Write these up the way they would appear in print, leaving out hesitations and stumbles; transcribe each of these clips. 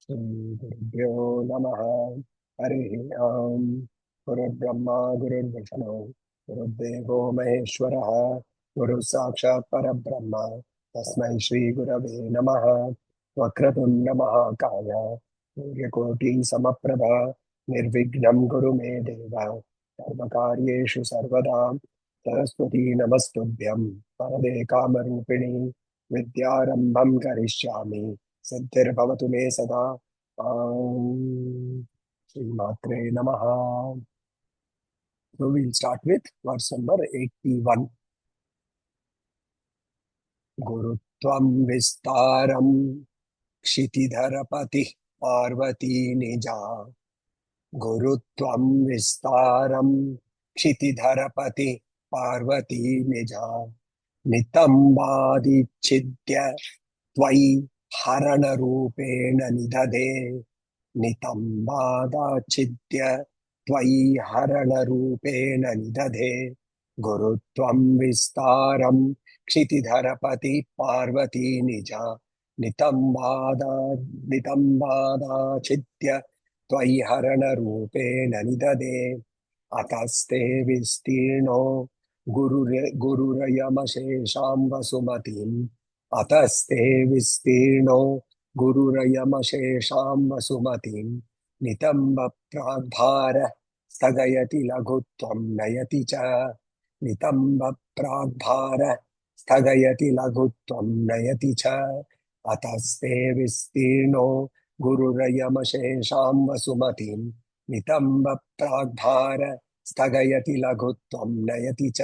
श्रीगुरुभ्यो नमः। हरिः ओम्। गुरुर्ब्रह्मा गुरुर्विष्णु गुरुर्देवो महेश्वरः गुरुः साक्षात् परब्रह्म तस्मै श्रीगुरवे नमः। वक्रतुण्ड महाकाय सूर्यकोटि समप्रभा निर्विघ्नं कुरु मे देव सर्वकार्येषु सर्वदा। सरस्वती नमस्तुभ्यं वरदे कामरूपिणी विद्यारम्भं करिष्यामि सिद्धिर्भवतु मे सदा। श्रीमात्रे नमः। So we'll start with verse number 81. गुरुत्वं विस्तारं क्षितिधरपतिः पार्वती निजा। गुरुत्वं विस्तारं क्षितिधरपतिः पार्वती निजा। नितम्बादिच्छिद्य त्वयि हरणरूपेण निदधे। नितम्बादाच्छिद्य त्वयि हरणरूपेण निदधे। गुरुत्वं विस्तारं क्षितिधरपति पार्वती निजा। नितम्बादाच्छिद्य त्वयि हरणरूपेण निदधे। अतस्ते विस्तीर्णो गुरुरयमशेषां वसुमतीम्। अतस्ते विस्तीर्णो गुरुरयमशेषां वसुमतीम्। नितम्ब प्राग्भार स्थगयति लघुत्वं नयति च। नितम्ब प्राग्भार स्थगयति लघुत्वं नयति च। अतस्ते विस्तीर्णो गुरुरयमशेषां वसुमतीम्। नितम्ब प्राग्भार स्थगयति लघुत्वं नयति च।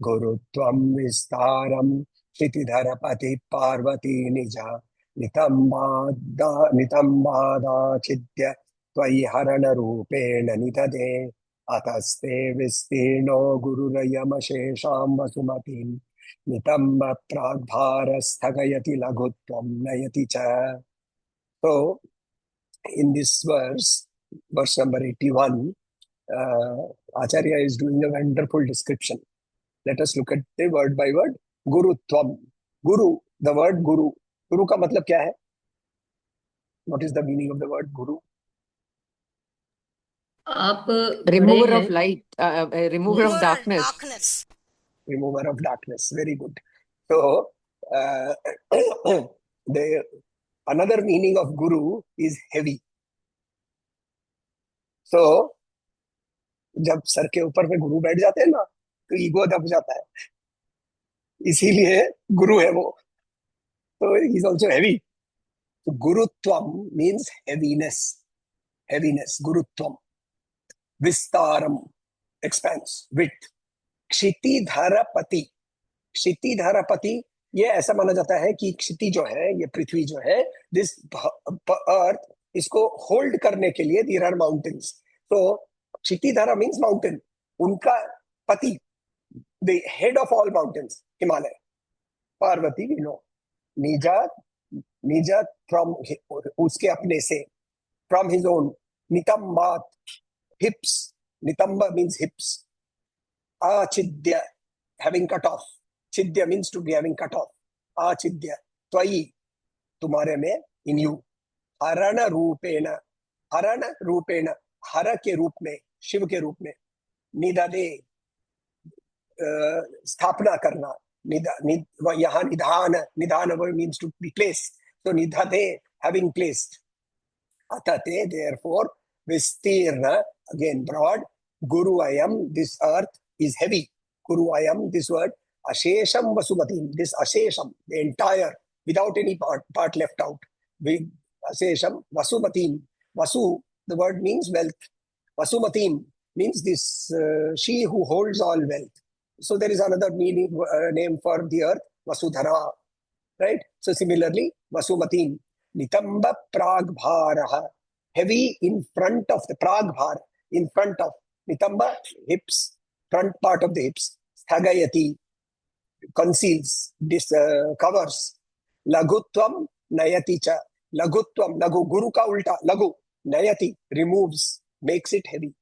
गुरुत्वं विस्तारं क्षितिधरपति पार्वती निजा। नितम्बादाच्छिद्य त्वयि हरणरूपेण निदधे। अतस्ते विस्तीर्णो गुरुरयमशेषां वसुमतीम्। नितम्ब प्राग्भार स्थगयति लघुत्वं नयति च. So in this verse number 81, Acharya is doing a wonderful description. Let us look at the word by word. Gurutvam. Guru, the word Guru. Guru का मतलब क्या है? What is the meaning of the word Guru? आप Remover बड़े of light, remover of darkness. Remover of darkness. Very good. So, the another meaning of Guru is heavy. So, जब sir के ऊपर में गुरु बैठ जाते हैं ना, तो ईगो दब जाता है, इसीलिए गुरु है वो. So he is also heavy. So Gurutvam means heaviness. Heaviness. Gurutvam. Vistaram. Expanse. Width. क्षितिधरपति. क्षितिधरपति ये ऐसा माना जाता है कि क्षिति जो है, ये पृथ्वी जो है, दिस अर्थ, इसको होल्ड करने के लिए देयर आर माउंटेन्स. तो क्षितिधरा मीन्स माउंटेन. उनका पति, the head of all mountains, Himalaya. Parvati we know. निजा, निजा फ्रॉम, उसके अपने से, फ्रॉम हिज ओन. नितंबात, हिप्स. नितंबा means hips. Achidya, having cut off. Chidya means to be having cut off. Achidya, त्वयि, तुम्हारे में, in you. हरण रूपेण. हरण रूपेण, हर के रूप में, शिव के रूप में. निदधे, स्थापना करना. यहाँ निधान. निधान word means to be placed. So निदधे, having placed. अतते, therefore, विस्तीर्ण, again broad. Guru ayam, this earth is heavy. Guru ayam, this word. Ashesham vasumatim, this ashesham, the entire, without any part left out. Ashesham vasumatim. Vasu, the word means wealth. Vasumatim means this, she who holds all wealth. So there is another meaning, name for the earth, Vasudhara. Right? So similarly, Vasumatim. Nitamba pragbharaha. Heavy in front of the pragbhar, in front of. Nitamba, hips, front part of the hips. Sthagayati, conceals, covers. Lagutvam, nayati cha. Lagutvam, lagu, guru ka ulta, lagu. Nayati, removes, makes it heavy.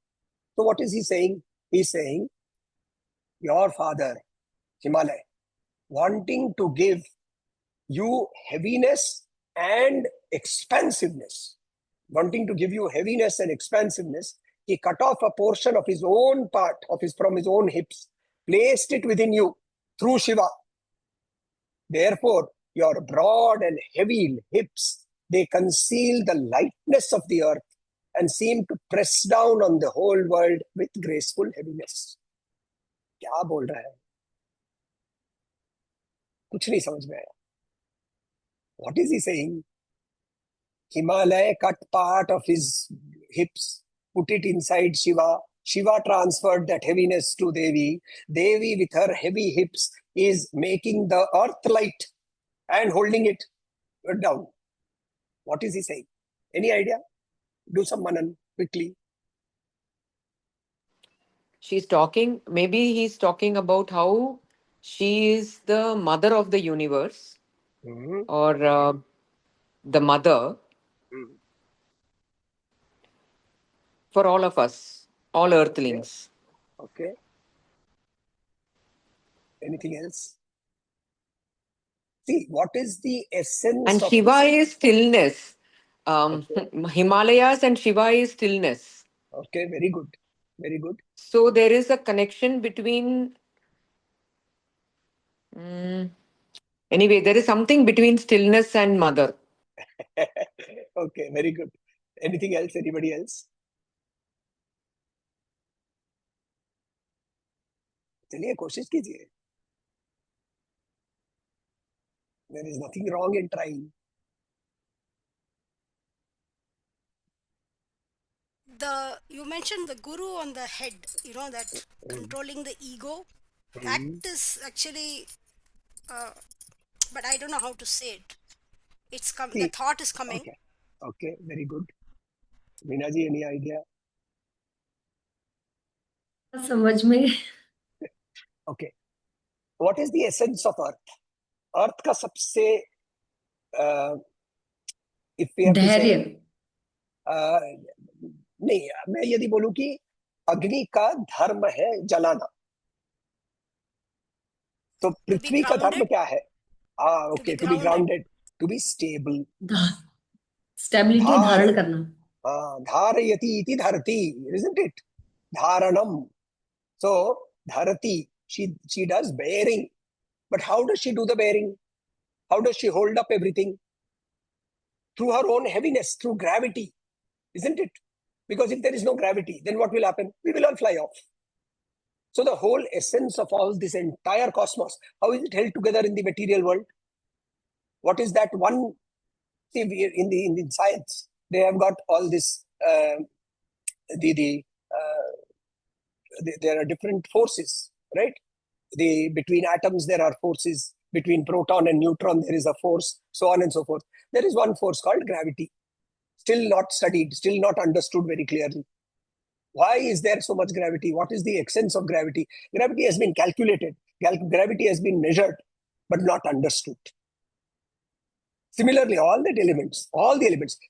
So what is he saying? He's saying, your father, Himalaya, wanting to give you heaviness and expansiveness. Wanting to give you heaviness and expansiveness, he cut off a portion of his own part from his own hips, placed it within you through Shiva. Therefore, your broad and heavy hips, they conceal the lightness of the earth and seem to press down on the whole world with graceful heaviness. क्या बोल रहा है? कुछ नहीं समझ में आया. What is he saying? Himalaya cut part of his hips, put it inside Shiva. Shiva transferred that heaviness to Devi. Devi, with her heavy hips, is making the earth light and holding it down. What is he saying? Any idea? Do some manan quickly. Maybe he's talking about how she is the mother of the universe, or the mother for all of us, all earthlings. Okay. Anything else? See, what is the essence And of Shiva this? is stillness. Okay. Himalayas and Shiva is stillness. Okay, very good. Very good. So there is a connection between. Anyway, there is something between stillness and mother. Okay, very good. Anything else? Anybody else? चलिए कोशिश कीजिए. There is nothing wrong in trying. You mentioned the guru on the head, that controlling the ego. That is actually, but I don't know how to say it. The thought is coming. Okay. Okay, very good. Meena ji, any idea? समझ में. Okay. What is the essence of earth? Earth का सबसे if we have to say, नहीं, मैं यदि बोलूं कि अग्नि का धर्म है जलाना, तो पृथ्वी का धर्म क्या है? Okay, to be grounded, to be stable. Stability धारण करना. धारयति इति धरती, isn't it? Dharanam. So dharati, she does bearing. But how does she do the bearing? How does she hold up everything? Through her own heaviness, through gravity, isn't it? Because if there is no gravity, then what will happen? We will all fly off. So the whole essence of all this entire cosmos, how is it held together in the material world? What is that one? See, in science, they have got all this. There are different forces, right? Between atoms there are forces. Between proton and neutron there is a force, so on and so forth. There is one force called gravity, still not studied, still not understood very clearly. Why is there so much gravity? What is the essence of gravity? Gravity has been calculated, gravity has been measured, but not understood. Similarly, all the elements,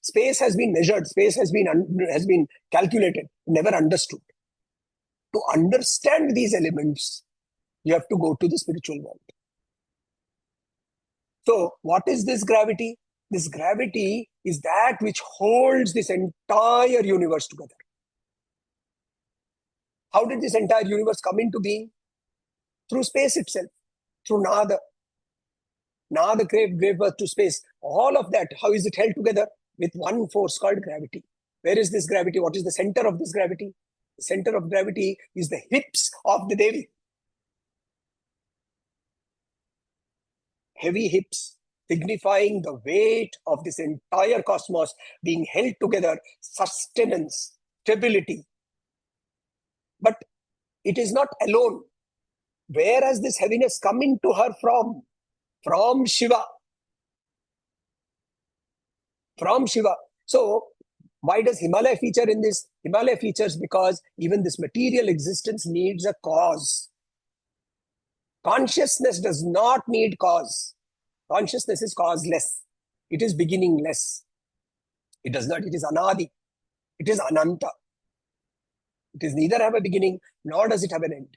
space has been measured, space has been calculated, never understood. To understand these elements, you have to go to the spiritual world. So, what is this gravity? This gravity is that which holds this entire universe together. How did this entire universe come into being? Through space itself, through Nada. Nada gave birth to space. All of that, how is it held together? With one force called gravity. Where is this gravity? What is the center of this gravity? The center of gravity is the hips of the Devi. Heavy hips, signifying the weight of this entire cosmos being held together, sustenance, stability. But it is not alone. Where has this heaviness come into her from? From Shiva. From Shiva. So, why does Himalaya feature in this? Himalaya features because even this material existence needs a cause. Consciousness does not need cause. Consciousness is causeless. It is beginningless. It does not. It is anadi. It is ananta. It is neither have a beginning nor does it have an end.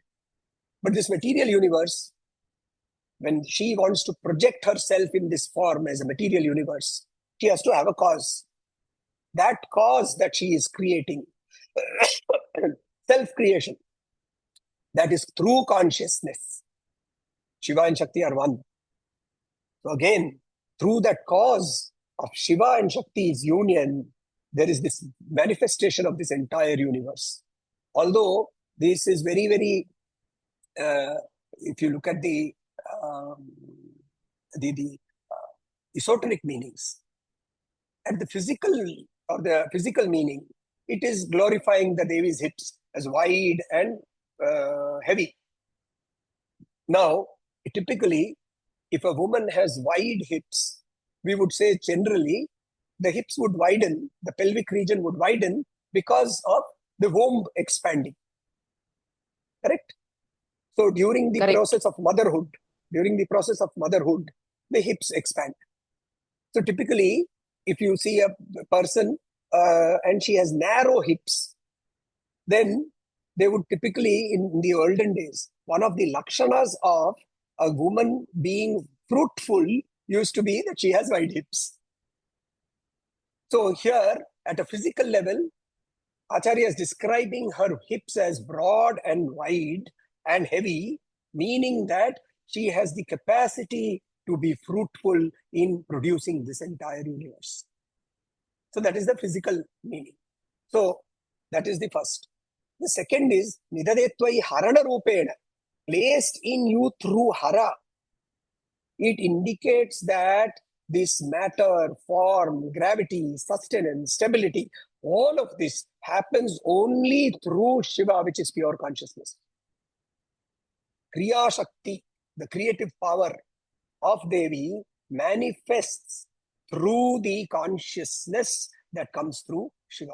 But this material universe, when she wants to project herself in this form as a material universe, She has to have a cause. That cause that she is creating, self-creation, that is through consciousness. Shiva and Shakti are one. So again, through that cause of Shiva and Shakti's union, there is this manifestation of this entire universe. Although this is very, very, if you look at the esoteric meanings, at the physical or the physical meaning, it is glorifying the Devi's hips as wide and heavy. Now, typically, if a woman has wide hips, we would say generally the hips would widen, the pelvic region would widen because of the womb expanding. Correct? So during the Correct. process of motherhood, the hips expand. So typically, if you see a person and she has narrow hips, then they would typically, in the olden days, one of the lakshanas of a woman being fruitful used to be that she has wide hips. So here, at a physical level, Acharya is describing her hips as broad and wide and heavy, meaning that she has the capacity to be fruitful in producing this entire universe. So that is the physical meaning. So that is the first. The second is Nidadetvai Harana Rupena, placed in you through Hara. It indicates that this matter, form, gravity, sustenance, stability, all of this happens only through Shiva, which is pure consciousness. Kriya Shakti, the creative power of Devi, manifests through the consciousness that comes through Shiva.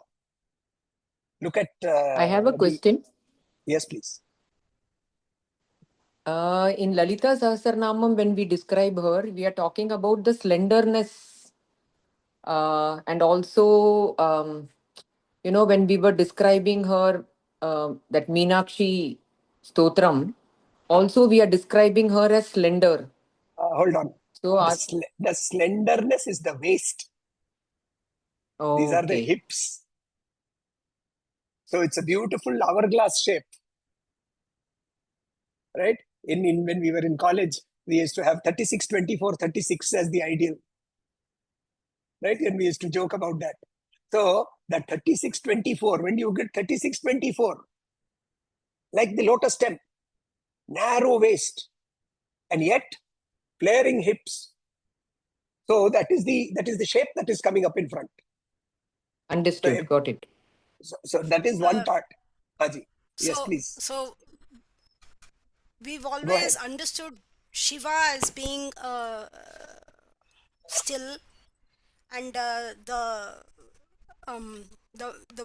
Look at... I have a question. Yes, please. In Lalita Sahasranamam, when we describe her, we are talking about the slenderness. And also, when we were describing her, that Meenakshi Stotram, also we are describing her as slender. Hold on. So the slenderness is the waist. These are the okay. hips. So it's a beautiful hourglass shape. Right? When we were in college, we used to have 36, 24, 36 as the ideal. Right? And we used to joke about that. So that 36, 24, when you get 36, 24, like the lotus stem, narrow waist, and yet flaring hips. So that is the shape that is coming up in front. Understood. Got it. So that is one part. Haji. Yes, please. So we've always understood Shiva as being still, and the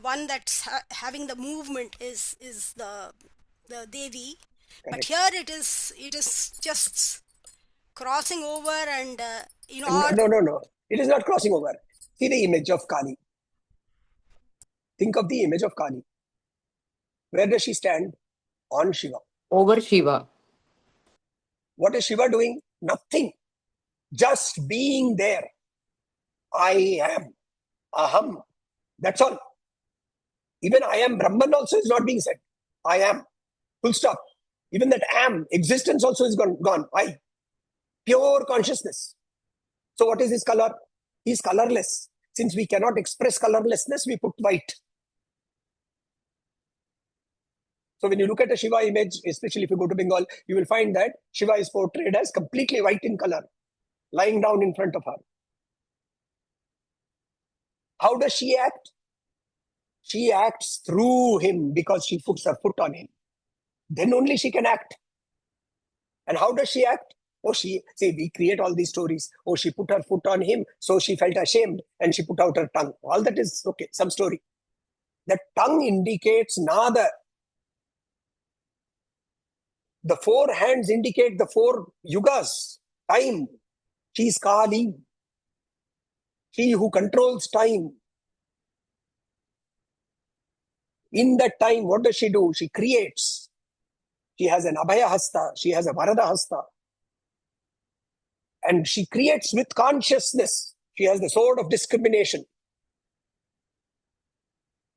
one that's having the movement is the Devi. Correct. But here it is just crossing over and No. It is not crossing over. See the image of Kali. Think of the image of Kali. Where does she stand? On Shiva. Over Shiva. What is Shiva doing? Nothing. Just being there. I am. Aham. That's all. Even I am Brahman also is not being said. I am. Full stop. Even that am, existence also is gone. Why? Pure consciousness. So what is his color? He is colorless. Since we cannot express colorlessness, we put white. So when you look at a Shiva image, especially if you go to Bengal, you will find that Shiva is portrayed as completely white in color, lying down in front of her. How does she act? She acts through him because she puts her foot on him. Then only she can act. And how does she act? We create all these stories. She put her foot on him, so she felt ashamed and she put out her tongue. All that is okay, some story. The tongue indicates nada. The four hands indicate the four yugas, time. She is Kali. He who controls time. In that time, what does she do? She creates. She has an Abhaya Hasta. She has a Varada Hasta. And she creates with consciousness. She has the sword of discrimination.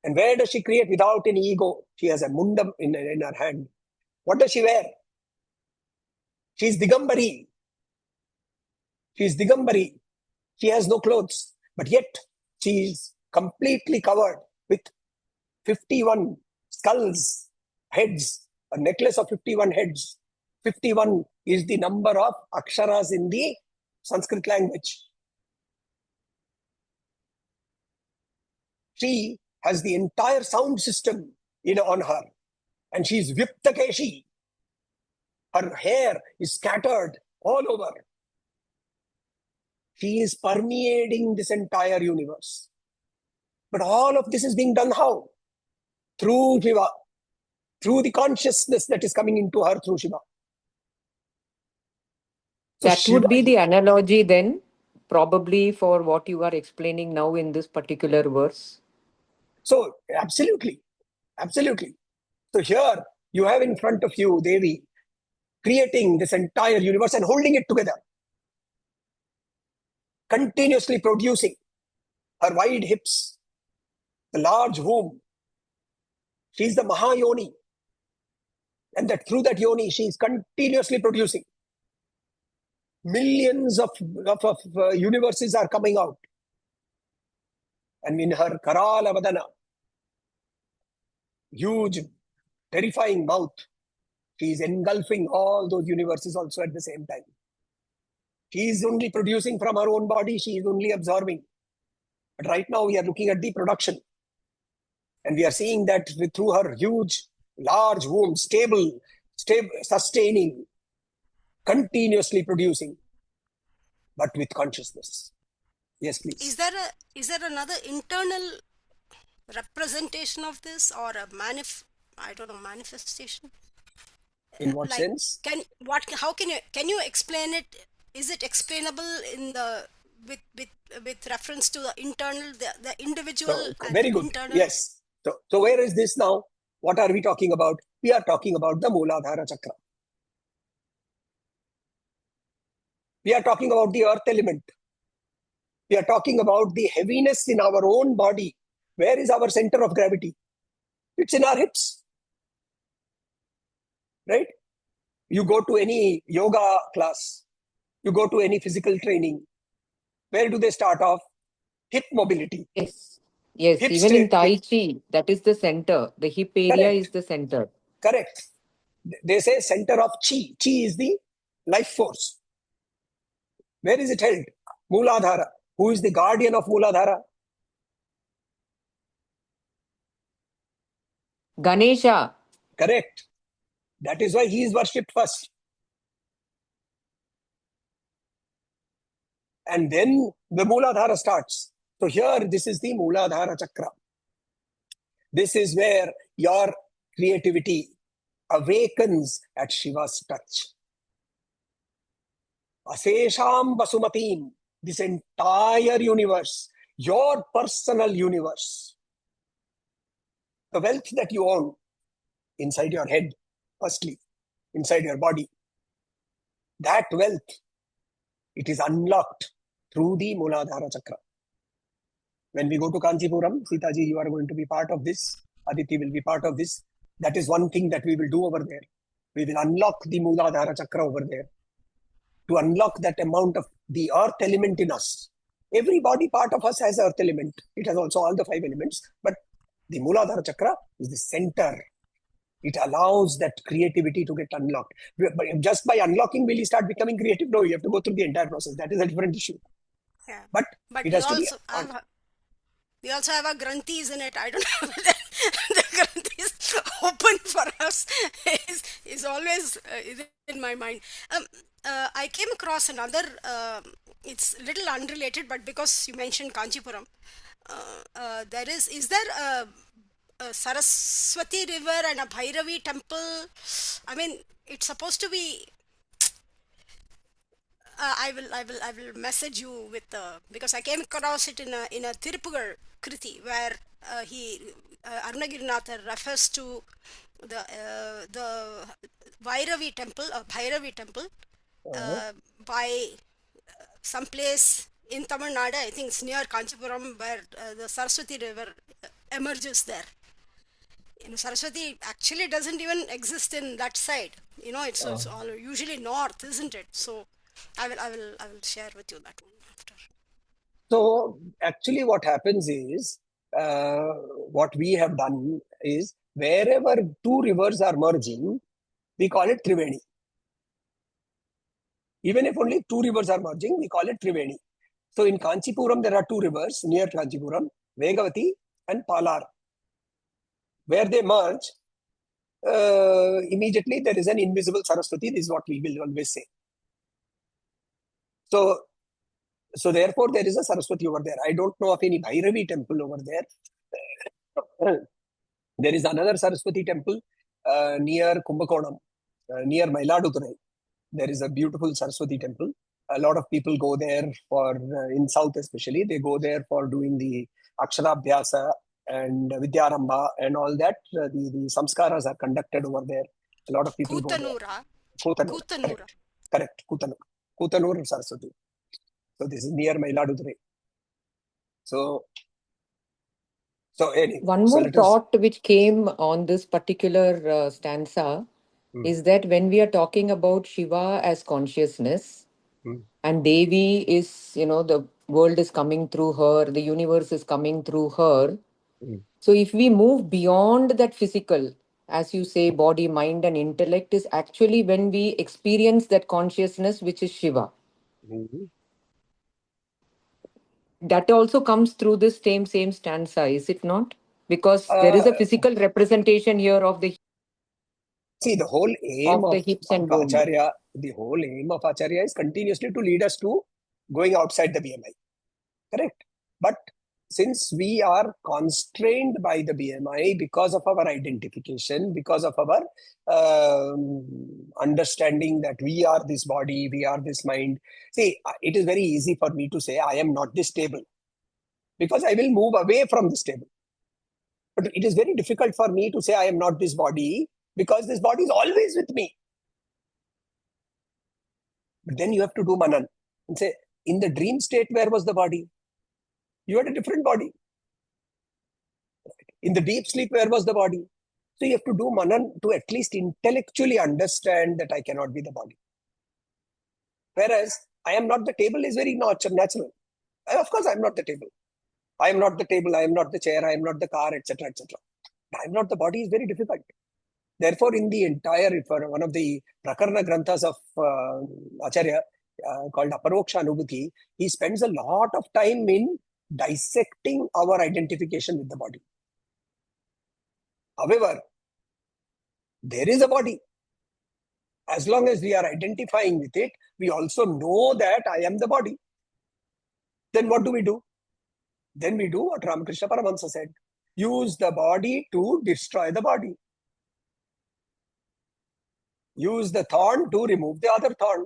And where does she create without any ego? She has a mundam in her hand. What does she wear? She's Digambari. She's Digambari. She has no clothes, but yet she is completely covered with 51 skulls, heads, a necklace of 51 heads. 51 is the number of aksharas in the Sanskrit language. She has the entire sound system on her, and she's Viptakeshi. Her hair is scattered all over. She is permeating this entire universe. But all of this is being done how? Through Shiva, through the consciousness that is coming into her through Shiva. So That Shiva, would be the analogy then, probably, for what you are explaining now in this particular verse. So, absolutely. So here you have in front of you Devi creating this entire universe and holding it together. Continuously producing. Her wide hips, the large womb. She's the Mahayoni. And that through that yoni, she is continuously producing. Millions of universes are coming out. And in her Karala Vadana, huge, terrifying mouth, she is engulfing all those universes also at the same time. She is only producing from her own body, she is only absorbing. But right now we are looking at the production. And we are seeing that through her huge, large womb, stable, sustaining, continuously producing, but with consciousness. Yes, please. Is there another internal representation of this, or a manifestation? In what Like, sense? how can you explain it? Is it explainable in the with reference to the internal, the individual and very the good. internal? Yes. So where is this now? What are we talking about? We are talking about the Mooladhara Chakra. We are talking about the earth element. We are talking about the heaviness in our own body. Where is our center of gravity? It's in our hips. Right? You go to any yoga class, you go to any physical training. Where do they start off? Hip mobility. Yes. Yes, Hip even in Tai straight. Chi, that is the center. The hip area is the center. Correct. They say center of chi. Chi is the life force. Where is it held? Mooladhara. Who is the guardian of Mooladhara? Ganesha. Correct. That is why he is worshipped first. And then the Mooladhara starts. So here, this is the Mooladhara Chakra. This is where your creativity awakens at Shiva's touch. Asesham Vasumatim, this entire universe, your personal universe, the wealth that you own inside your head, firstly, inside your body, that wealth, it is unlocked through the Mooladhara Chakra. When we go to Kanchipuram, Sitaji, you are going to be part of this. Aditi will be part of this. That is one thing that we will do over there. We will unlock the Mooladhara Chakra over there to unlock that amount of the earth element in us. Every body part of us has earth element. It has also all the 5 elements. But the Mooladhara Chakra is the center. It allows that creativity to get unlocked. Just by unlocking, will you start becoming creative? No, you have to go through the entire process. That is a different issue. Yeah. But it has to be. We also have our granthis in it. I don't know whether the granthis open for us is always in my mind. I came across another, it's little unrelated, but because you mentioned Kanchipuram, is there a Saraswati river and a Bhairavi temple? I mean, it's supposed to be. I will message you with because I came across it in a Tirupugar Kriti where Arunagirinathar refers to the Bhairavi temple by some place in Tamil Nadu, I think it's near Kanchipuram, where the Saraswati River emerges there. Saraswati actually doesn't even exist in that side. It's all usually north, isn't it? So I will share with you that one after. So actually what happens is, what we have done is, wherever two rivers are merging, we call it Triveni. Even if only two rivers are merging, we call it Triveni. So in Kanchipuram, there are two rivers near Kanchipuram, Vegavati and Palar. Where they merge, immediately there is an invisible Saraswati. This is what we will always say. So therefore, there is a Saraswati over there. I don't know of any Bhairavi temple over there. There is another Saraswati temple near Kumbakonam, near Mailaduturai. There is a beautiful Saraswati temple. A lot of people go there for, in South especially, they go there for doing the Aksharabhyasa and Vidyarambha and all that. The samskaras are conducted over there. A lot of people go there. Kutanura. Kutanur. Kutanura. Correct. Kutanur. Kutanur Saraswati. So this is near Mailaduturai. So anyway. One more thought which came on this particular stanza is that when we are talking about Shiva as consciousness, and Devi is, the world is coming through her, the universe is coming through her. So if we move beyond that physical, as you say, body, mind, and intellect, is actually when we experience that consciousness, which is Shiva. That also comes through this same stanza, is it not? Because there is a physical representation here of the See, the whole aim of the hips and womb. Acharya, the whole aim of Acharya is continuously to lead us to going outside the BMI. Correct? But since we are constrained by the BMI because of our identification, because of our understanding that we are this body, we are this mind. See, it is very easy for me to say I am not this table, because I will move away from this table. But it is very difficult for me to say I am not this body, because this body is always with me. But then you have to do manan and say, in the dream state, where was the body? You had a different body. In the deep sleep, where was the body? So you have to do manan to at least intellectually understand that I cannot be the body. Whereas I am not the table is very natural. Of course, I am not the table. I am not the table, I am not the chair, I am not the car, etc., etc. I am not the body is very difficult. Therefore, in the entire, one of the Prakarana Granthas of Acharya, called Aparoksha Anubhuti, he spends a lot of time in dissecting our identification with the body. However, there is a body. As long as we are identifying with it, we also know that I am the body. Then what do? Then we do what Ramakrishna Paramahansa said. Use the body to destroy the body. Use the thorn to remove the other thorn.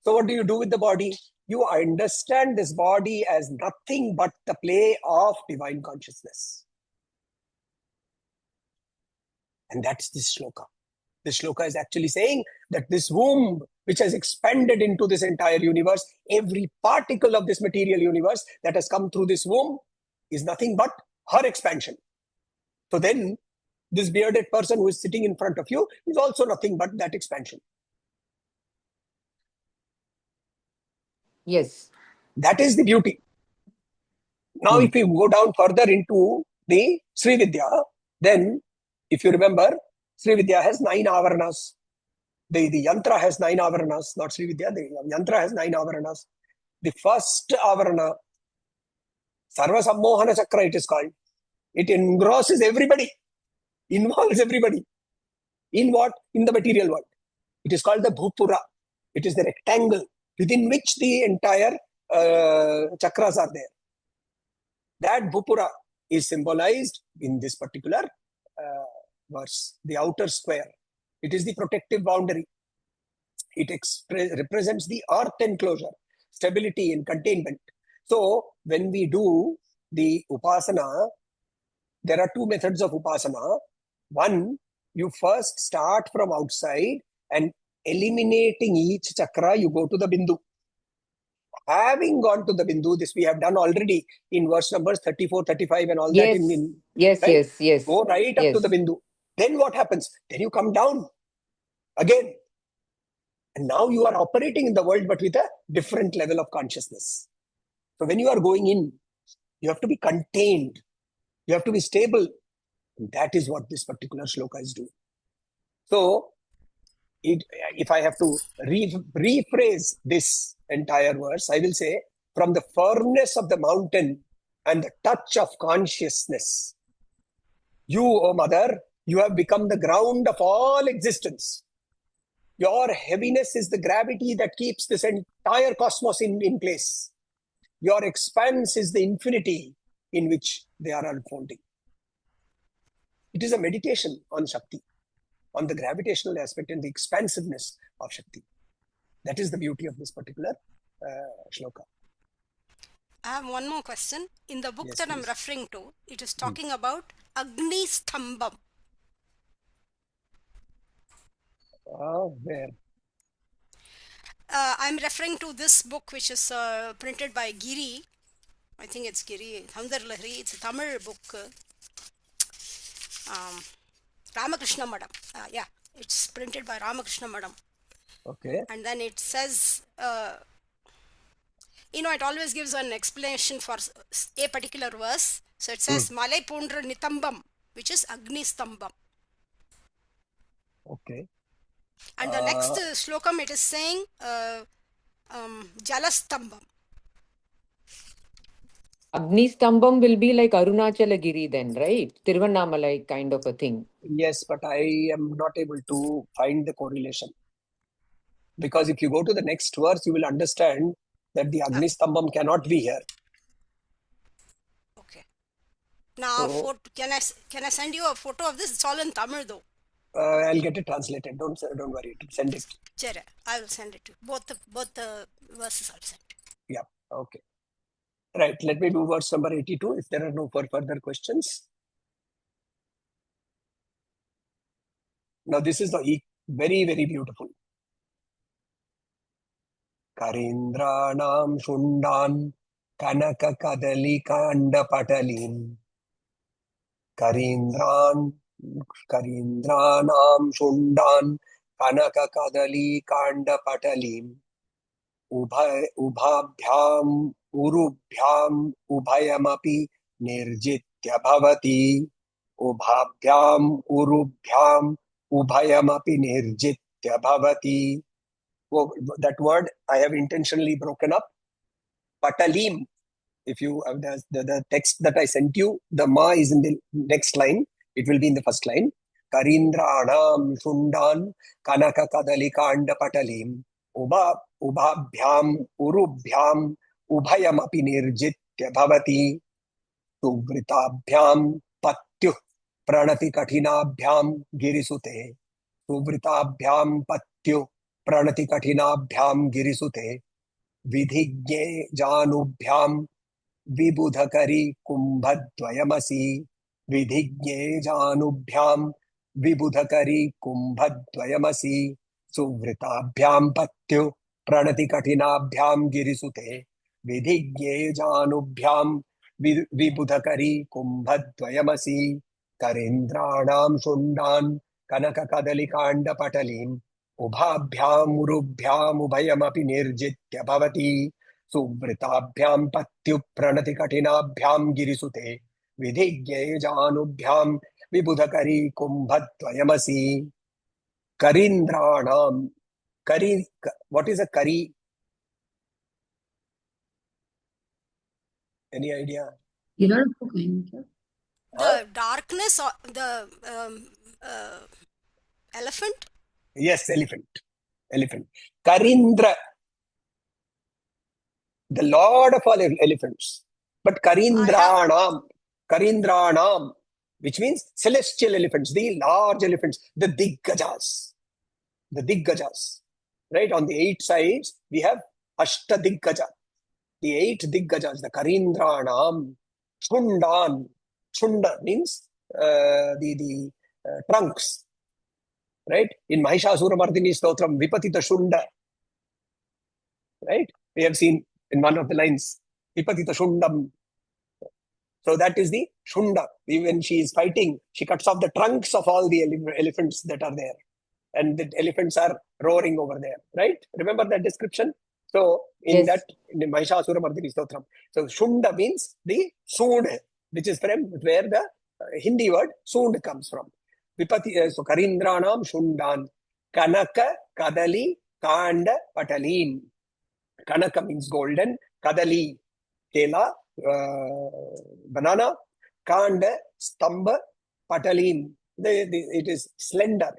So what do you do with the body? You understand this body as nothing but the play of divine consciousness. And that's this shloka. This shloka is actually saying that this womb, which has expanded into this entire universe, every particle of this material universe that has come through this womb is nothing but her expansion. So then, this bearded person who is sitting in front of you is also nothing but that expansion. Yes. That is the beauty. Now, if you go down further into the Sri Vidya, then, if you remember, Sri Vidya has 9 avaranas. The yantra has 9 avaranas, not Sri Vidya. The yantra has 9 avaranas. The first avarana, Sarva Sammohana Chakra, it is called. It engrosses everybody, involves everybody. In what? In the material world. It is called the Bhupura. It is the rectangle within which the entire chakras are there. That Bhupura is symbolized in this particular verse, the outer square. It is the protective boundary. It represents the earth enclosure, stability and containment. So when we do the upasana, there are 2 methods of upasana. One, you first start from outside and eliminating each chakra, you go to the bindu. having gone to the Bindu, this we have done already in verse numbers 34, 35 and all that. Yes, yes, right? yes, yes. Go right up to the Yes. Bindu. Then what happens? Then you come down again. And now you are operating in the world, but with a different level of consciousness. So when you are going in, you have to be contained. You have to be stable. And that is what this particular shloka is doing. So if I have to rephrase this entire verse, I will say, from the firmness of the mountain and the touch of consciousness, you, O mother, you have become the ground of all existence. Your heaviness is the gravity that keeps this entire cosmos in place. Your expanse is the infinity in which they are unfolding. It is a meditation on Shakti, on the gravitational aspect and the expansiveness of Shakti. That is the beauty of this particular shloka. I have one more question. In the book Yes, that I'm please. referring to, it is talking about Agni Stambam. Where? I'm referring to this book which is printed by Giri. I think it's Giri, Soundarya Lahari. It's a Tamil book. Ramakrishna Madam. Yeah, it's printed by Ramakrishna Madam. Okay. And then it says, it always gives an explanation for a particular verse. So it says, Malai Pundra Nitambam, which is Agni Stambam. Okay. And the next shlokam, it is saying Jalastambam. Agni Stambam will be like Arunachalagiri then, right? Tiruvannamalai kind of a thing. Yes, but I am not able to find the correlation. Because if you go to the next verse, you will understand that the Agni Stambam cannot be here. Okay. Now, can I send you a photo of this? It's all in Tamil though. I'll get it translated. Don't worry. Send it. Sure, I will send it to you. Both the verses I'll send. Yeah. Okay. Right. Let me do verse number 82 if there are no further questions. Now, this is the very, very beautiful. Karindranam Shundan Kanaka Kadali Kanda Patalim. Karindranam Shundan Kanaka Kadali Kanda Patalim. Ubhabhyam Urubhyam Ubhayamapi Nirjitya Bhavati. Ubhabhyam Urubhyam Ubhayamapi Nirjitya Bhavati. Oh, that word I have intentionally broken up. Patalim. If you have the text that I sent you, the ma is in the next line. It will be in the first line. Karindranam Shundan Kanaka Kadalikanda Patalim. Ubhabhyam Urubhyam Ubhayamapi Nirjitya Bhavati. Suvritabhyam Patyu Pranati Katinabhyam Girisute. Suvritabhyam Patyu Pranati Katinabhyam Girisute. Vidhigye Janubhyam Vibudhakari Kumbhadvayamasi. Vidhigye Janubhyam Vibudhakari Kumbhadvayamasi. Suvritabhyam Patyu Pranati Katinabhyam Girisute. Vidhigye Janubhyam Vibudhakari Kumbhadvayamasi. Karindranam Shundan Kanaka Kadalikanda Patalim. Ubhabhyam Urubhyam Ubhayamapi Nirjitya Bhavati. Suvritabhyam Patyu Pranati Katinabhyam Girisute. Vidhigye Janubhyam Vibudhakari Kumbhadvayamasi. Karindranam. What is a kari? Any idea? The darkness or the elephant? Yes, elephant. Karindra, the lord of all elephants. But Karindranam, which means celestial elephants, the large elephants, the Diggajas. Right? On the 8 sides, we have Ashta Diggaja. The 8 Diggajas, the Karindranam, Shundan. Shunda means the trunks. Right? In Mahishasura Mardini Stotram, Vipatita Shunda. Right? We have seen in one of the lines. Vipatita Shundam. So that is the Shunda. When she is fighting, she cuts off the trunks of all the elephants that are there. And the elephants are roaring over there, right? Remember that description? So in that, in the Mahishasura Mardini Stotram. So Shunda means the soond, which is from where the Hindi word soond comes from. Vipati, so Karindranam Shundan. Kanaka, Kadali, Kanda, Patalin. Kanaka means golden. Kadali, Kela, banana. Kanda, Stamba, Patalin. It is slender.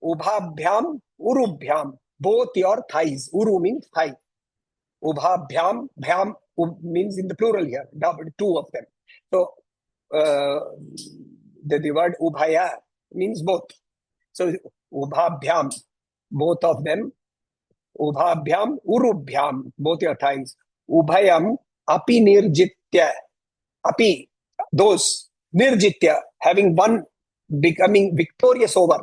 Ubhabhyam, Urubhyam. Both your thighs. Uru means thigh. Ubhabhyam, Bhyam means in the plural here. Two of them. So the word Ubhaya means both. So Ubhabhyam, both of them. Ubhabhyam, Urubhyam, both your thighs. Ubhayam, Api Nirjitya. Api, those. Nirjitya, having one, becoming victorious over.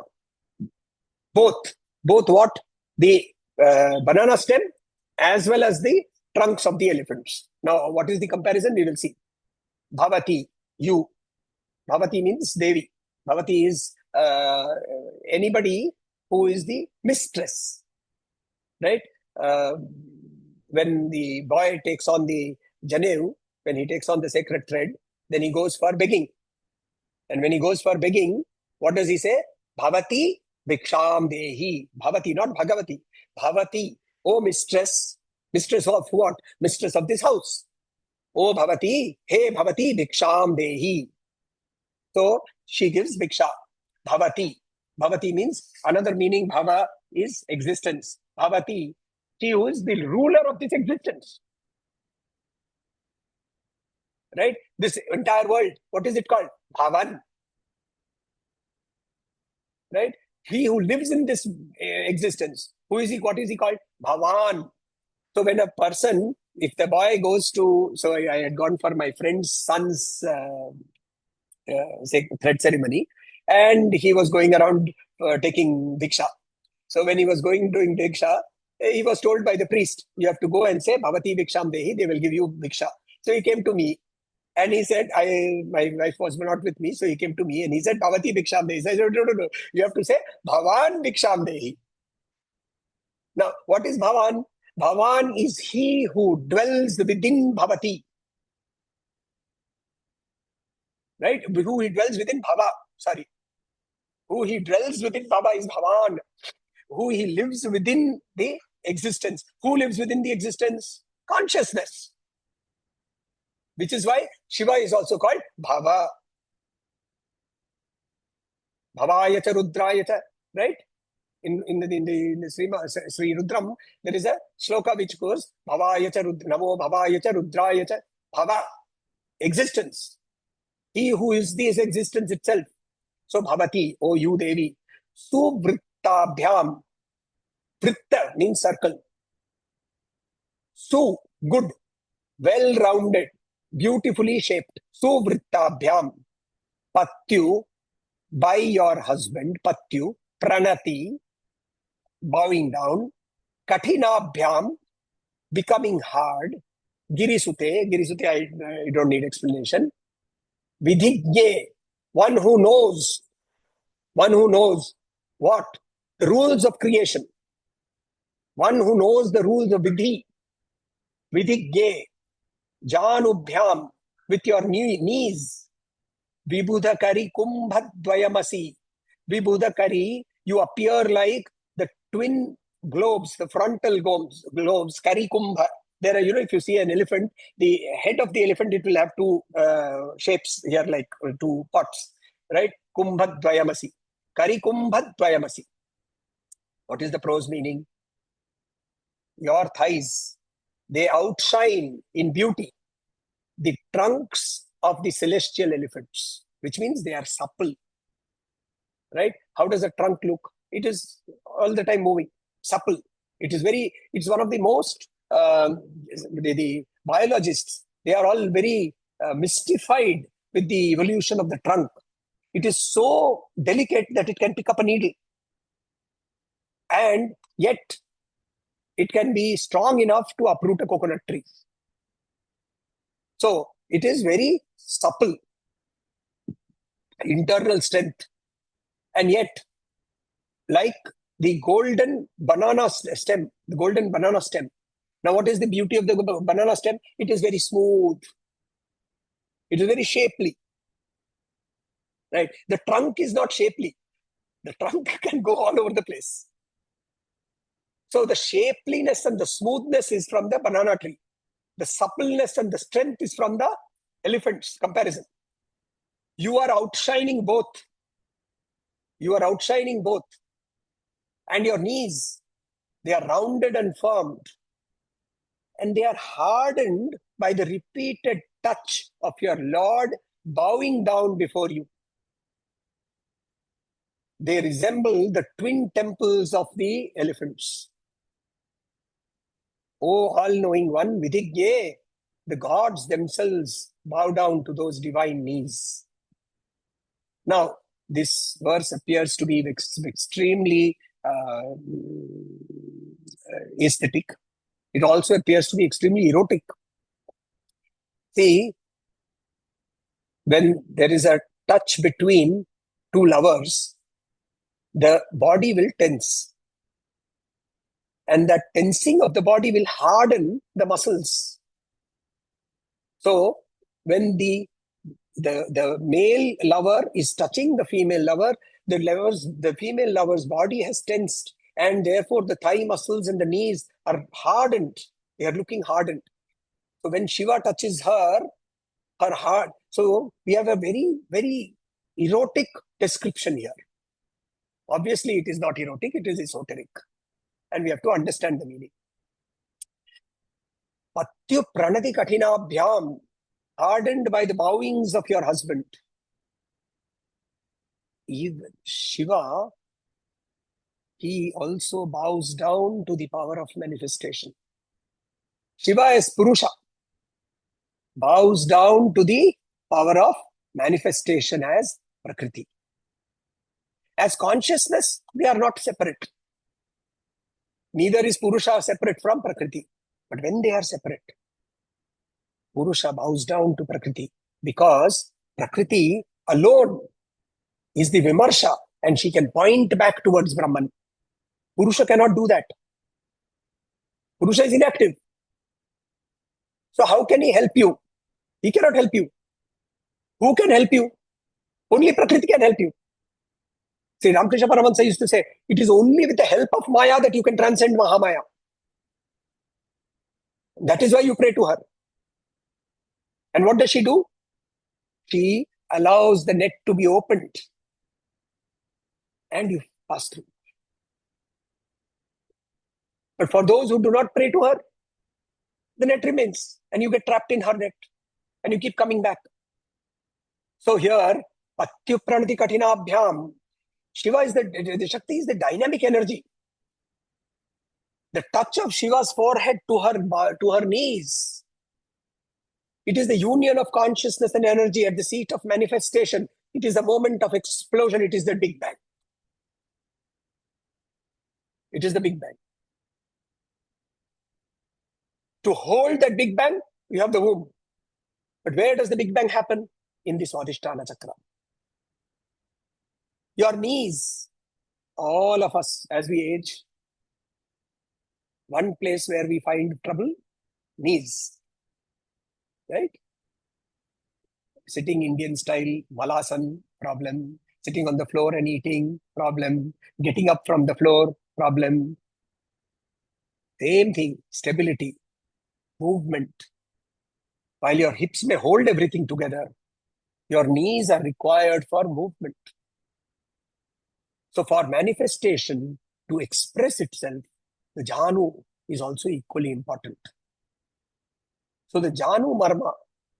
Both what? The banana stem as well as the trunks of the elephants. Now, what is the comparison? We will see. Bhavati, you. Bhavati means Devi. Bhavati is anybody who is the mistress, right? When the boy takes on the Janev, when he takes on the sacred thread, then he goes for begging. And when he goes for begging, what does he say? Bhavati Bhiksham Dehi. Bhavati, not Bhagavati. Bhavati, oh mistress. Mistress of what? Mistress of this house. Oh Bhavati, hey Bhavati Bhiksham Dehi. So she gives Bhiksha. Bhavati. Bhavati means, another meaning Bhava is existence. Bhavati, she who is the ruler of this existence. Right? This entire world, what is it called? Bhavan. Right? He who lives in this existence. Who is he? What is he called? Bhavan. So when a person, if the boy goes to, so I had gone for my friend's son's thread ceremony, and he was going around taking Diksha. So when he was doing Diksha, he was told by the priest, you have to go and say, Bhavati Bhiksham Dehi, they will give you Diksha. So he came to me. And he said, my wife was not with me, so he came to me and he said, Bhavati Bhiksham Dehi. I said, no. You have to say, Bhavan Bhiksham Dehi. Now, what is Bhavan? Bhavan is he who dwells within Bhavati. Right? Who he dwells within Bhava. Sorry. Who he dwells within Bhava is Bhavan. Who he lives within the existence. Who lives within the existence? Consciousness. Which is why Shiva is also called Bhava. Bhavayata Rudrayata, right? In the Sri Rudram, there is a shloka which goes Bhavayata Namo Bhavayata Rudrayata. Bhava, existence. He who is this existence itself. So Bhavati, O you Devi. Suvrittabhyam. Vritta means circle. Su, good, well-rounded, beautifully shaped. Suvrittabhyam. Patyu, by your husband. Patyu. Pranati, bowing down. Kathinabhyam, becoming hard. Girisute, I don't need explanation. Vidhigye, one who knows what? The rules of creation. One who knows the rules of Vidhi. Vidhigye, Janubhyam, with your knees. Vibhudakari kumbhadvayamasi. Vibhudakari, you appear like the twin globes, the frontal globes, Kari Kumbha. There are, if you see an elephant, the head of the elephant, it will have two shapes here, like two pots, right? Kumbhadvayamasi. Kari Kumbhadvayamasi. What is the prose meaning? Your thighs, they outshine in beauty the trunks of the celestial elephants, which means they are supple. Right? How does a trunk look? It is all the time moving, supple. It's one of the most, the biologists, they are all very mystified with the evolution of the trunk. It is so delicate that it can pick up a needle. And yet, it can be strong enough to uproot a coconut tree. So it is very supple, internal strength. And yet, like the golden banana stem, the golden banana stem. Now, what is the beauty of the banana stem? It is very smooth. It is very shapely. Right? The trunk is not shapely. The trunk can go all over the place. So the shapeliness and the smoothness is from the banana tree. The suppleness and the strength is from the elephant's comparison. You are outshining both. You are outshining both. And your knees, they are rounded and firmed. And they are hardened by the repeated touch of your Lord bowing down before you. They resemble the twin temples of the elephants. O all-knowing one, Vidhigye, the gods themselves bow down to those divine knees. Now, this verse appears to be extremely aesthetic. It also appears to be extremely erotic. See, when there is a touch between two lovers, the body will tense. And that tensing of the body will harden the muscles. So, when the male lover is touching the female lover, the female lover's body has tensed, and therefore the thigh muscles and the knees are hardened. They are looking hardened. So when Shiva touches her heart. So we have a very, very erotic description here. Obviously, it is not erotic, it is esoteric. And we have to understand the meaning. Patyu pranati katinabhyam, hardened by the bowings of your husband. Even Shiva, he also bows down to the power of manifestation. Shiva is Purusha, bows down to the power of manifestation as Prakriti. As consciousness, they are not separate. Neither is Purusha separate from Prakriti. But when they are separate, Purusha bows down to Prakriti because Prakriti alone is the Vimarsha and she can point back towards Brahman. Purusha cannot do that. Purusha is inactive. So how can he help you? He cannot help you. Who can help you? Only Prakriti can help you. See, Ramakrishna Paramahansa used to say, it is only with the help of Maya that you can transcend Mahamaya. That is why you pray to her. And what does she do? She allows the net to be opened and you pass through. But for those who do not pray to her, the net remains and you get trapped in her net and you keep coming back. So here, Patyu Pranati Katinabhyam, Shiva is the Shakti is the dynamic energy. The touch of Shiva's forehead to her knees. It is the union of consciousness and energy at the seat of manifestation. It is the moment of explosion. It is the Big Bang. It is the Big Bang. To hold that Big Bang, you have the womb. But where does the Big Bang happen? In the Swadhisthana Chakra. Your knees, all of us as we age, one place where we find trouble, knees. Right? Sitting Indian style, Malasan, problem. Sitting on the floor and eating, problem. Getting up from the floor, problem. Same thing, stability, movement. While your hips may hold everything together, your knees are required for movement. So for manifestation to express itself, the Janu is also equally important. So the Janu Marma,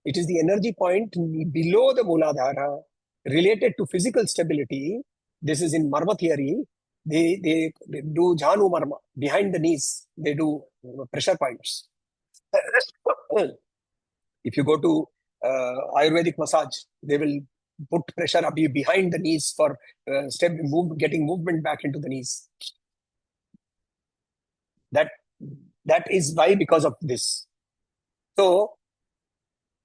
it is the energy point below the Mooladhara related to physical stability. This is in Marma theory. They do Janu Marma behind the knees. They do pressure points. If you go to Ayurvedic massage, they will put pressure up behind the knees for getting movement back into the knees. That That is why, because of this. So,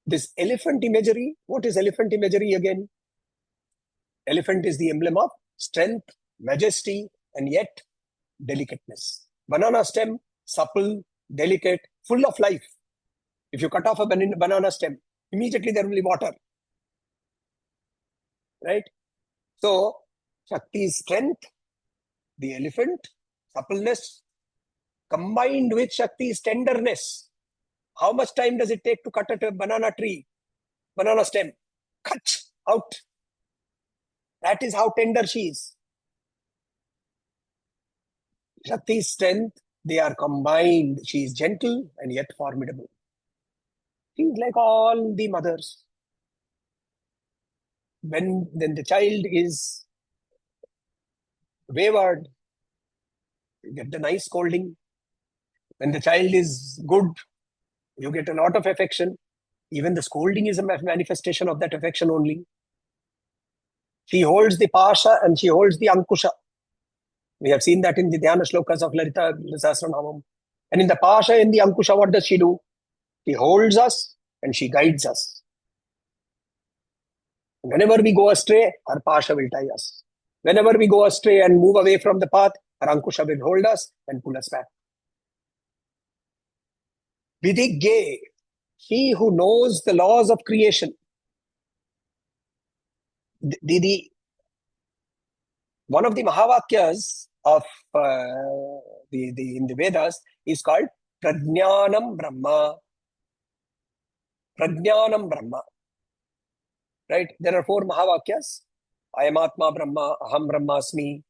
this elephant imagery, what is elephant imagery again? Elephant is the emblem of strength, majesty, and yet delicateness. Banana stem, supple, delicate, full of life. If you cut off a banana stem, immediately there will be water. Right? So, Shakti's strength, the elephant, suppleness, combined with Shakti's tenderness. How much time does it take to cut a banana tree, banana stem? Cut out. That is how tender she is. Shakti's strength, they are combined. She is gentle and yet formidable. She is like all the mothers. When then the child is wayward, you get the nice scolding. When the child is good, you get a lot of affection. Even the scolding is a manifestation of that affection only. She holds the pasha and she holds the ankusha. We have seen that in the Dhyana shlokas of Lalita Sahasranamam. And in the pasha, in the ankusha, what does she do? She holds us and she guides us. Whenever we go astray, her pasha will tie us. Whenever we go astray and move away from the path, her ankusha will hold us and pull us back. Vidigye, she who knows the laws of creation. One of the Mahavakyas of in the Vedas is called Prajnanam Brahma. Prajnanam Brahma. Right? There are 4 Mahavakyas. Ayamatma Brahma, Aham Brahmasmi,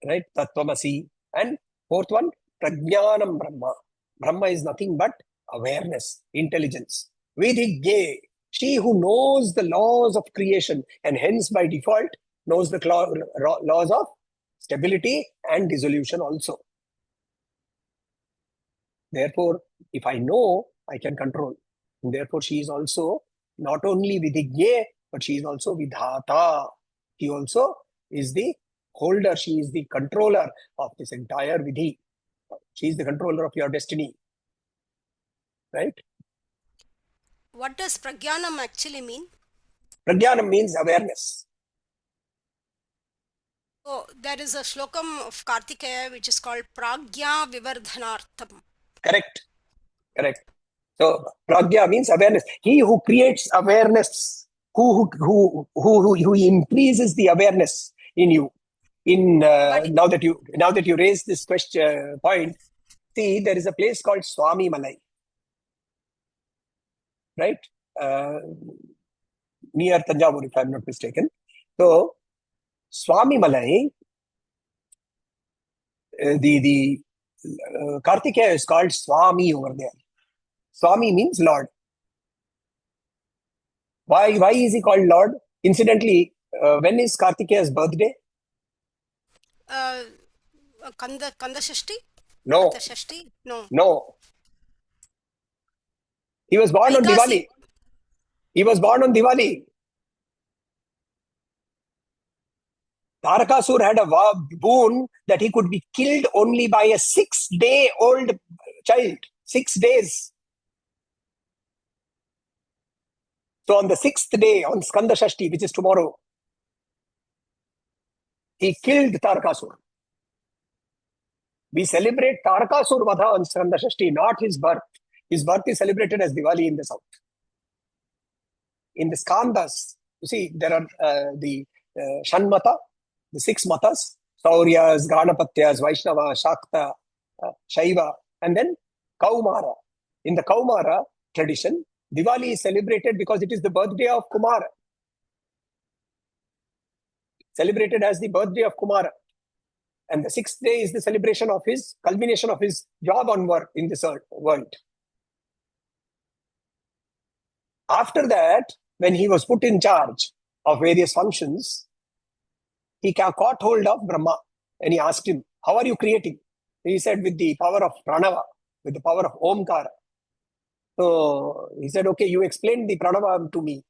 right? Tattvamasi. And 4th one, Prajnanam Brahma. Brahma is nothing but awareness, intelligence. Vidigye, she who knows the laws of creation and hence by default knows the laws of stability and dissolution also. Therefore, if I know, I can control. And therefore, she is also not only Vidigye, but she is also Vidhata. She also is the holder. She is the controller of this entire Vidhi. She is the controller of your destiny. Right? What does Pragyanam actually mean? Pragyanam means awareness. So, there is a shlokam of Kartikeya which is called Pragya Vivardhanartham. Correct. Correct. So, Pragya means awareness. He who creates awareness, who increases the awareness in you. Now that you raise this point, see, there is a place called Swami Malai, right? Near Tanjavur, if I'm not mistaken. So, Swami Malai, the Kartikeya is called Swami over there. Swami means Lord. Why is he called Lord? Incidentally, when is Kartikeya's birthday? Kanda Shashti? No. Kanda Shashti? No. No. He was born on Diwali. He was born on Diwali. Tarakasur had a boon that he could be killed only by a 6-day-old child. 6 days. So on the 6th day, on Skanda Shashti, which is tomorrow, he killed Tarakasur. We celebrate Tarakasur Vadha on Skanda Shashti, not his birth. His birth is celebrated as Diwali in the south. In the Skandas, you see, there are the Shanmata, the 6 matas, Sauryas, Ganapatyas, Vaishnava, Shakta, Shaiva, and then Kaumara. In the Kaumara tradition, Diwali is celebrated because it is the birthday of Kumara. Celebrated as the birthday of Kumara. And the 6th day is the celebration of his, culmination of his job on work in this world. After that, when he was put in charge of various functions, he caught hold of Brahma and he asked him, how are you creating? He said, with the power of Pranava, with the power of Omkara. So he said, okay, you explained the Pranava to me.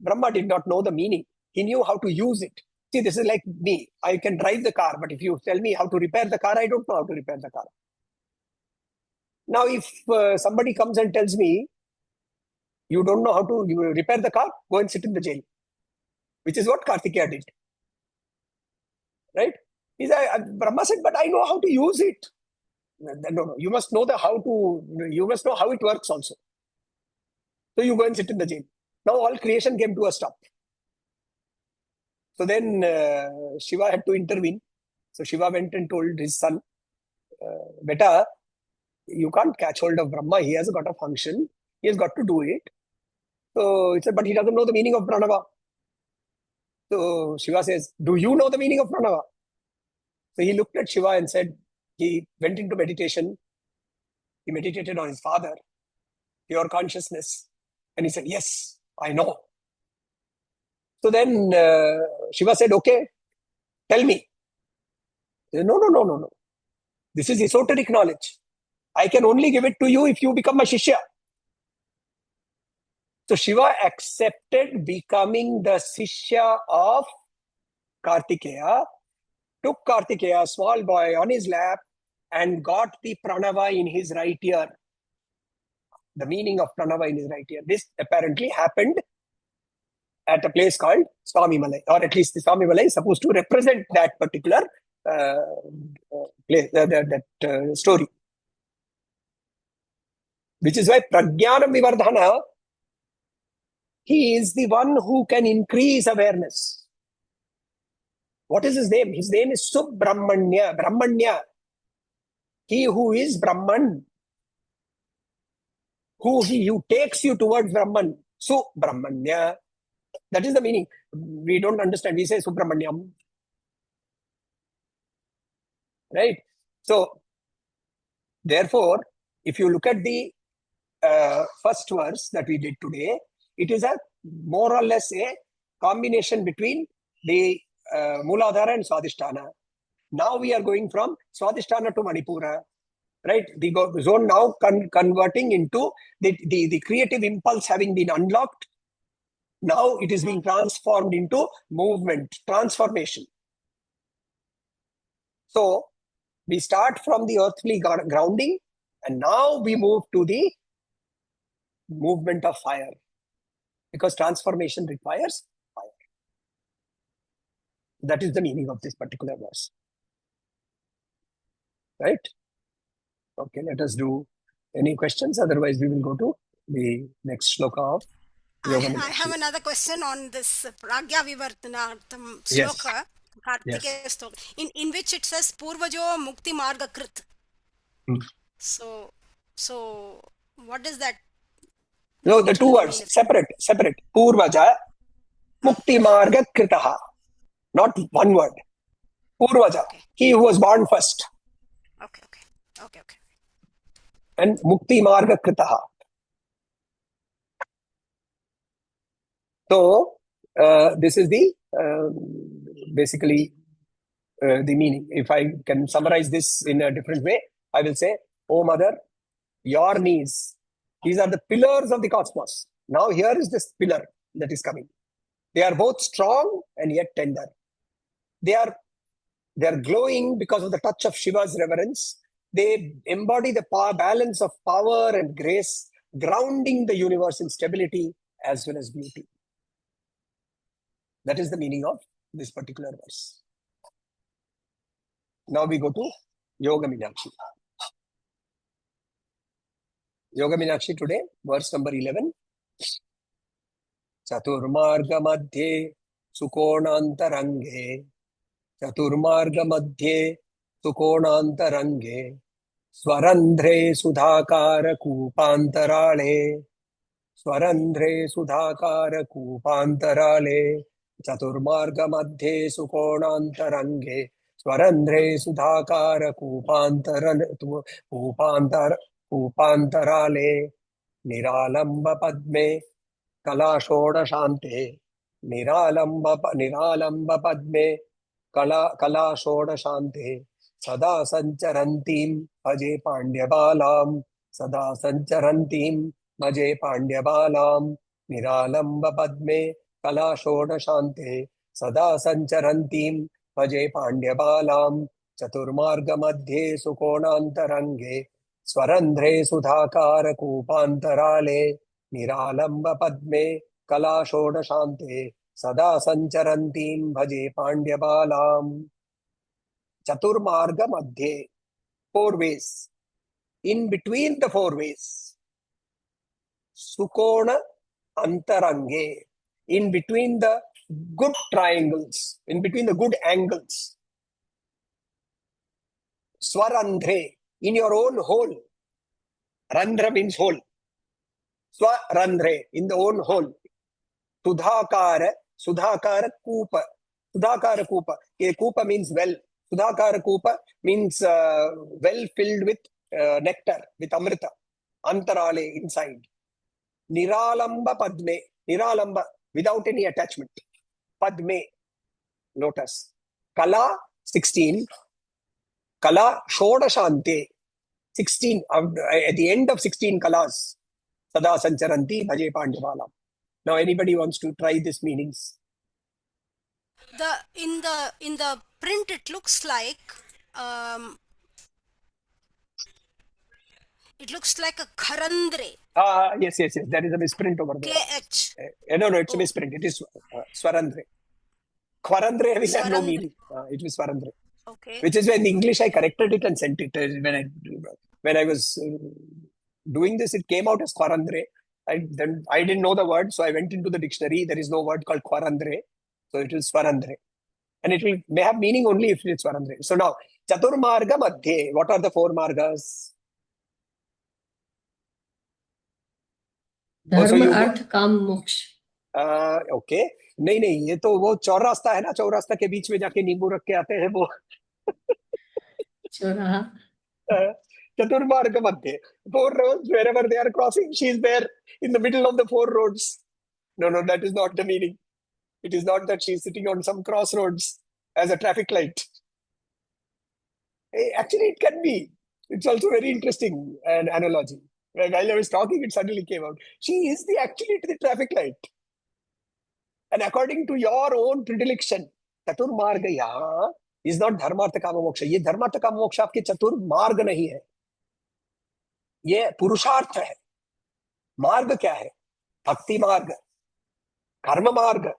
Brahma did not know the meaning. He knew how to use it. See, this is like me. I can drive the car, but if you tell me how to repair the car, I don't know how to repair the car. Now, if somebody comes and tells me, you don't know how to repair the car, go and sit in the jail. Which is what Kartikeya did. Right? Brahma said, but I know how to use it. No. You must know you must know how it works also. So you go and sit in the jail. Now all creation came to a stop. So then Shiva had to intervene. So Shiva went and told his son, Beta, you can't catch hold of Brahma. He has got a function. He has got to do it. So he said, but he doesn't know the meaning of Pranava. So Shiva says, do you know the meaning of Pranava? So he looked at Shiva and said, he went into meditation. He meditated on his father, pure consciousness. And he said, yes, I know. So then Shiva said, okay, tell me. He said, no. This is esoteric knowledge. I can only give it to you if you become my Shishya. So Shiva accepted becoming the Shishya of Kartikeya, took Kartikeya, small boy, on his lap and got the Pranava in his right ear. The meaning of Pranava in his right ear. This apparently happened at a place called Swami Malai, or at least the Swami Malai is supposed to represent that particular place, that story. Which is why Prajnanam Vivardhana, he is the one who can increase awareness. What is his name? His name is Subbrahmanya, Brahmanya. He who is Brahman, who takes you towards Brahman, Subbrahmanya. That is the meaning. We don't understand. We say Subramanyam. Right? So, therefore, if you look at the first verse that we did today, it is a more or less a combination between the Mooladhara and Swadhisthana. Now we are going from Swadhisthana to Manipura. Right? The zone now converting into the creative impulse having been unlocked. Now it is being transformed into movement, transformation. So we start from the earthly grounding and now we move to the movement of fire. Because transformation requires fire. That is the meaning of this particular verse. Right? Okay, let us do any questions. Otherwise, we will go to the next shloka of Yoga I have another question on this Pragya Vivartanartham shloka, Kartikeya story, in which it says Purvajo Mukti Marga Krit. So what does that? No, the two words, separate. Purvaja Mukti Marga Kritaha. Not one word. Purvaja, he who was born first. Okay. And Mukti Marga Kritaha. So, this is the basically the meaning. If I can summarize this in a different way, I will say, oh mother, your knees, these are the pillars of the cosmos. Now here is this pillar that is coming. They are both strong and yet tender. They are glowing because of the touch of Shiva's reverence. They embody the balance of power and grace, grounding the universe in stability as well as beauty. That is the meaning of this particular verse. Now we go to Yoga Meenakshi. Yoga Meenakshi today, verse number 11. Chaturmarga madhye sukonantarange. Chaturmarga madhye sukonantarange. Swarandhre sudhakara kupantarale. Swarandhre sudhakara kupantarale. Chaturmarga madhye sukonantarange. Swarandhre sudhakara kupantarale. Niralamba padme Kalashodashante. Niralamba padme Kalashodashante. Sada sancharantim Bhaje Pandyabalam. Sada sancharantim Bhaje Pandyabalam. Niralamba padme Kalashodashante. Sada sancharantim Bhaje Pandyabalam. Chaturmarga madhye sukonantarange. स्वरंध्रे सुधाकार कूपांतराले निरालंब पद्मे कला षोडशान्ते सदा संचरन्तीं भजे पाण्ड्यबालाम्. चतुर्मार्ग मध्ये, four ways. In between the four ways, sukona antarange, in between the good triangles, in between the good angles. Swarandhre, in your own hole. Randhra means hole. Swarandhre, in the own hole. Sudhakara, Sudhakara Kupa. Sudhakara Kupa. Kupa means well. Sudhakara Kupa means well filled with nectar, with amrita. Antarale, inside. Niralamba Padme. Niralamba, without any attachment. Padme, lotus. Kala, 16. Kala, Shodashante. 16, at the end of 16 kalas. Sada Sancharanti, Bhaje Pandavalam. Now, anybody wants to try these meanings? In the print, it looks like a kharandre. Yes. There is a misprint over there. KH. No, it's a misprint. It is Swarandre. Kwarandre will have no meaning. It was Swarandre. Okay. Which is when in English I corrected it and sent it. When I was doing this, it came out as Kwarandre. I didn't know the word, so I went into the dictionary. There is no word called Kwarandre. So it is Swarandre. And it may have meaning only if it's Swarandre. So now, Chaturmarga Madhye. What are the four margas? धर्म अर्थ काम मोक्ष. Okay. नहीं, ये तो वो चौरास्ता है ना, चौरास्ता के बीच में जाके नींबू रख के आते हैं वो. चौराहा. Chaturmarga Madhye. Four roads, wherever they are crossing, she is there in the middle of the four roads. No, that is not the meaning. It is not that she is sitting on some crossroads as a traffic light. Actually, it can be. It's also very interesting an analogy. While I was talking, it suddenly came out. She is actually the traffic light. And according to your own predilection, Chaturmarga yahan is not Dharmartha Kama Moksha. ये Dharmartha Kama Moksha आपके चतुर्मार्ग नहीं है. ये पुरुषार्थ है. मार्ग क्या है? भक्ति मार्ग, कर्म मार्ग,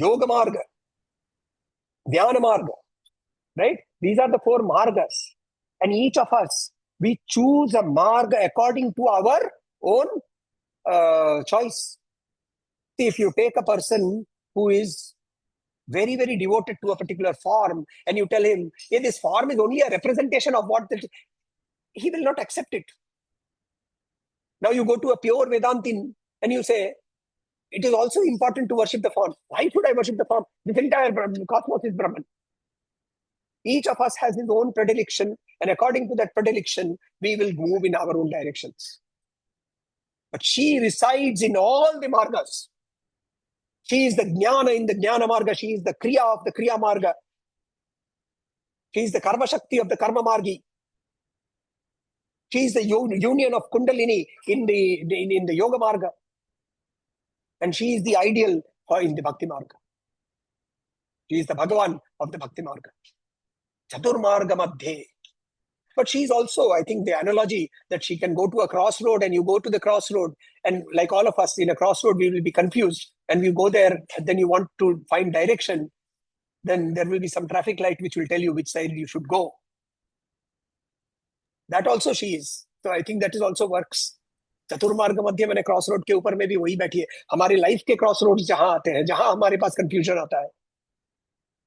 योग मार्ग, ज्ञान मार्ग. Right? These are the four margas. And each of us, we choose a marga according to our own choice. See, if you take a person who is very, very devoted to a particular form and you tell him, hey, this form is only a representation of what, he will not accept it. Now you go to a pure Vedantin and you say, it is also important to worship the form. Why should I worship the form? This entire cosmos is Brahman. Each of us has his own predilection, and according to that predilection, we will move in our own directions. But she resides in all the margas. She is the jnana in the jnana marga. She is the kriya of the kriya marga. She is the karma shakti of the karma margi. She is the union of kundalini in the yoga marga. And she is the ideal in the bhakti marga. She is the Bhagavan of the bhakti marga. Chaturmarga Madhye. But she is also, I think, the analogy that she can go to a crossroad and you go to the crossroad, and like all of us in a crossroad, we will be confused and we go there, then you want to find direction, then there will be some traffic light which will tell you which side you should go. That also she is. So I think that is also works. चतुर्मार्ग मध्य मैंने cross road के ऊपर में भी वही बैठी है. हमारी life के क्रॉस रोड जहां आते हैं, जहां हमारे पास कंफ्यूजन आता है,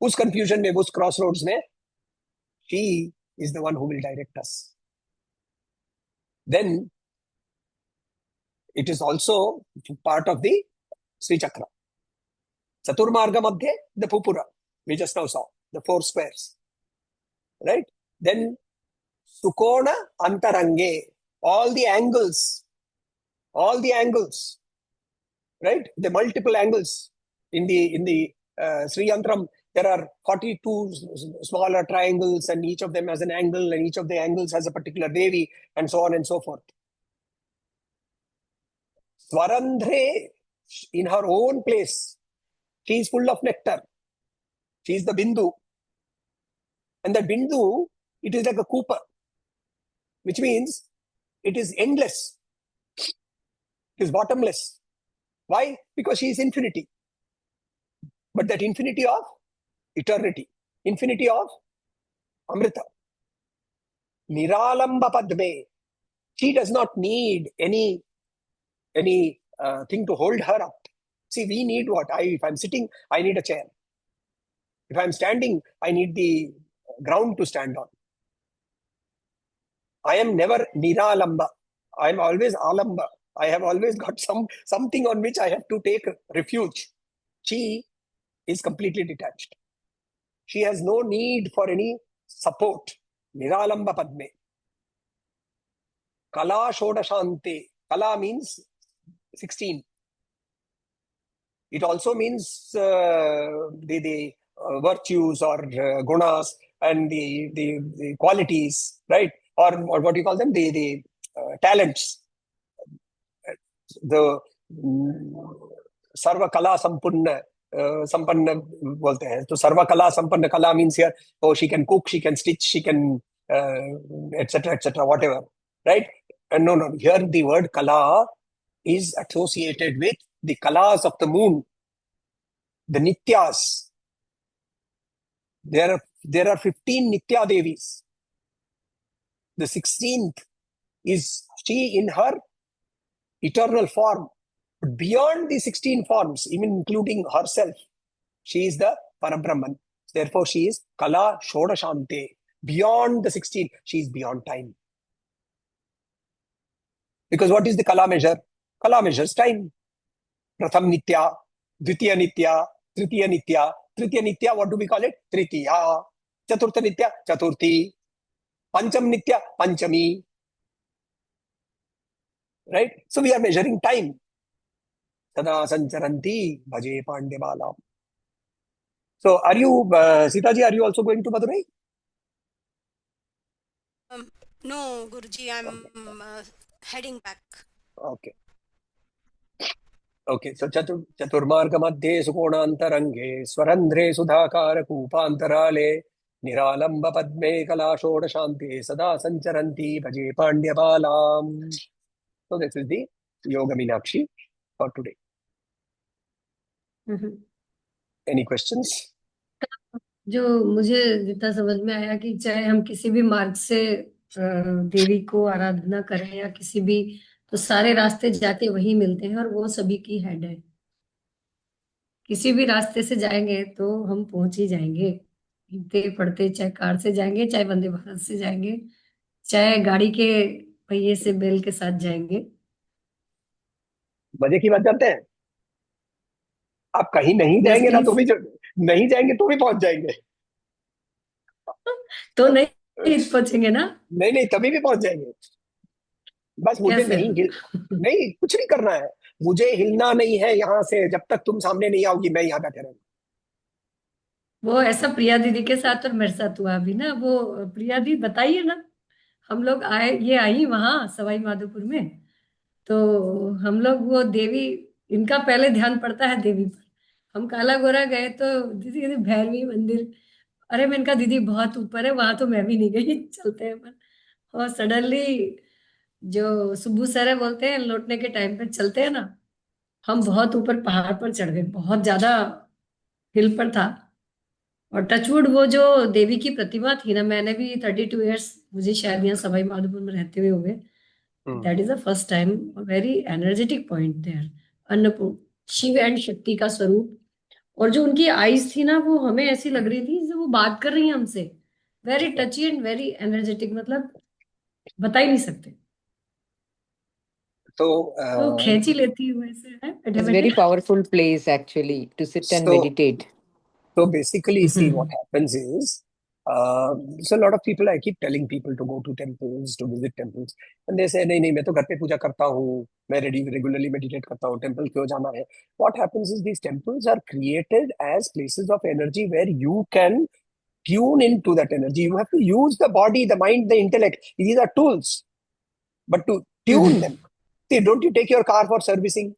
उस कंफ्यूजन में, उस क्रॉस रोड्स में, she is the one who will direct us. Then it is also part of the Sri Chakra. Chaturmarga Madhye, the Pupura, we just now saw, the four squares. Right? Then Sukona Antarange, all the angles, right? The multiple angles in the Sri Yantram. There are 42 smaller triangles, and each of them has an angle, and each of the angles has a particular Devi, and so on and so forth. Swarandhre, in her own place, she is full of nectar. She is the Bindu. And the Bindu, it is like a Kupa. which means it is endless. It is bottomless. Why? Because she is infinity. But that infinity of eternity, infinity of Amrita. Niralamba Padme. She does not need any thing to hold her up. See, we need what? If I'm sitting, I need a chair. If I'm standing, I need the ground to stand on. I am never Niralamba. I am always Alamba. I have always got something on which I have to take refuge. She is completely detached. She has no need for any support. Niralamba Padme. Kala Shodashante. Kala means 16. It also means the virtues or gunas and the qualities, right? Or what do you call them? The talents. The सर्व कला संपन्न संपन्न बोलते हैं तो सर्व कला संपन्न कला means here oh she can cook, she can stitch, she can etc whatever, right? And no here the word kala is associated with the kalas of the moon, the nityas. There are 15 nitya devis. The 16th is she in her eternal form. But beyond the 16 forms, even including herself, she is the Parabrahman. Therefore, she is Kala Shodashante. Beyond the 16, she is beyond time. Because what is the Kala measure? Kala measures time. Pratham Nitya, Dvitiya Nitya, Tritiya Nitya. Tritiya Nitya, what do we call it? Tritiya. Chaturtha Nitya, Chaturthi. Pancham Nitya, Panchami. Right? So we are measuring time. Sada Sancharanti, Bhaje Pandebala. So are you, Sitaji, are you also going to Madurai? No, Guruji, I'm heading back. Okay. Okay, so Chaturmarga Madhye Sukonantarange Swarandre Sudhakara Kupantarale Niralamba Padme Kalashoda Shanti Sada Sancharanti Bhaje Pandyabalam. So this is the Yoga Meenakshi for today. Any questions? जो मुझे जितना समझ में आया कि चाहे हम किसी भी मार्ग से देवी को आराधना करें या किसी भी, तो सारे रास्ते जाके वही मिलते हैं और वो सभी की हेड है. किसी भी रास्ते से जाएंगे तो हम पहुंच ही जाएंगे, लिखते पढ़ते, चाहे कार से जाएंगे, चाहे वंदे भारत से जाएंगे, चाहे गाड़ी के पहिए से बेल के साथ जाएंगे. मजे की बात करते हैं. आप कहीं नहीं यस जाएंगे ना तो प्लीज. भी नहीं जाएंगे तो भी पहुंच जाएंगे. तो नहीं पहुंचेंगे ना? नहीं तभी भी पहुंच जाएंगे. बस मुझे कैसे? नहीं कुछ नहीं करना है. मुझे हिलना नहीं है यहाँ से. जब तक तुम सामने नहीं आओगी मैं यहाँ बैठे रहूंगा. वो ऐसा प्रिया दीदी के साथ और मेरे साथ हुआ अभी ना. वो प्रिया दी बताइए ना, हम लोग आए, ये आई वहां सवाई माधोपुर में, तो हम लोग वो देवी, इनका पहले ध्यान पड़ता है देवी पर. हम काला गोरा गए तो दीदी कहती भैरवी मंदिर. अरे मैंने कहा दीदी बहुत ऊपर है, वहां तो मैं भी नहीं गई, चलते हैं अपन. और सडनली जो सुब्बू सर है बोलते हैं लौटने के टाइम पे चलते हैं ना, हम बहुत ऊपर पहाड़ पर चढ़ गए, बहुत ज्यादा हिल पर था. और टचवुड वो जो देवी की प्रतिमा थी ना, मैंने भी 32 ईयर्स, मुझे शायद यहाँ सवाई माधोपुर में रहते हुए हुए, that is the first time. Very energetic point there. Annapurna, Shiva and Shakti का स्वरूप. और जो उनकी आईज थी ना, वो हमें ऐसी लग रही थी जैसे वो बात कर रही है हमसे. वेरी टची एंड वेरी एनर्जेटिक, मतलब बता ही नहीं सकते. तो खींच ही लेती है वैसे है It's a बैठे very बैठे. powerful place actually to sit and meditate. So basically, see what happens is, so a lot of people, I keep telling people to go to temples, to visit temples, and they say, नहीं मैं तो घर पे पूजा करता हूँ, मैं regularly meditate करता हूँ, temple क्यों जाना है? What happens is these temples are created as places of energy where you can tune into that energy. You have to use the body, the mind, the intellect. These are tools, but to tune them. See, don't you take your car for servicing?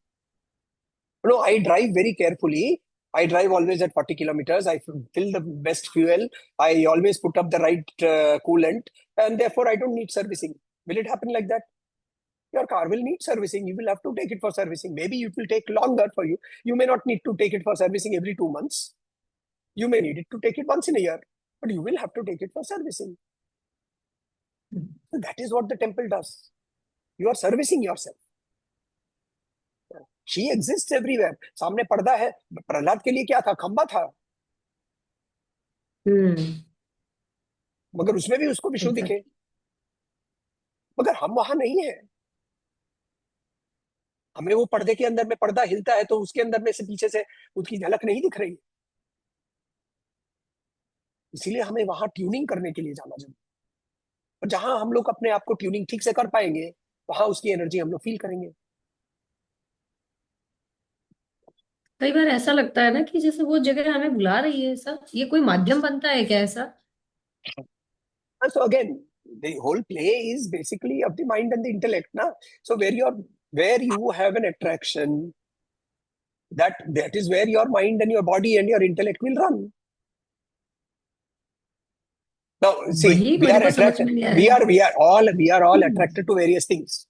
No, I drive very carefully. I drive always at 40 kilometers. I fill the best fuel. I always put up the right coolant, and therefore I don't need servicing. Will it happen like that? Your car will need servicing. You will have to take it for servicing. Maybe it will take longer for you. You may not need to take it for servicing every 2 months. You may need it to take it once in a year, but you will have to take it for servicing. So that is what the temple does. You are servicing yourself. She exists everywhere. सामने पर्दा है. प्रहलाद के लिए क्या था? खंबा था. मगर उसमें भी उसको विष्णु दिखे. मगर हम वहां नहीं है. हमें वो पर्दे के अंदर में पर्दा हिलता है तो उसके अंदर में से पीछे से उसकी झलक नहीं दिख रही. इसीलिए हमें वहां ट्यूनिंग करने के लिए जाना जरूरी. और जहां हम लोग अपने आप को ट्यूनिंग ठीक से कर पाएंगे वहां उसकी एनर्जी हम लोग फील करेंगे. कई बार ऐसा लगता है ना कि जैसे वो जगह हमें बुला रही है, ऐसा ये कोई माध्यम बनता है क्या ऐसा? So again, the whole play is basically of the mind and the intellect, na? So where you have an attraction, that is where your mind and your body and your intellect will run. Now, see, वही we मेरे are को समझ attracted. में नहीं We आया। are all attracted to various things.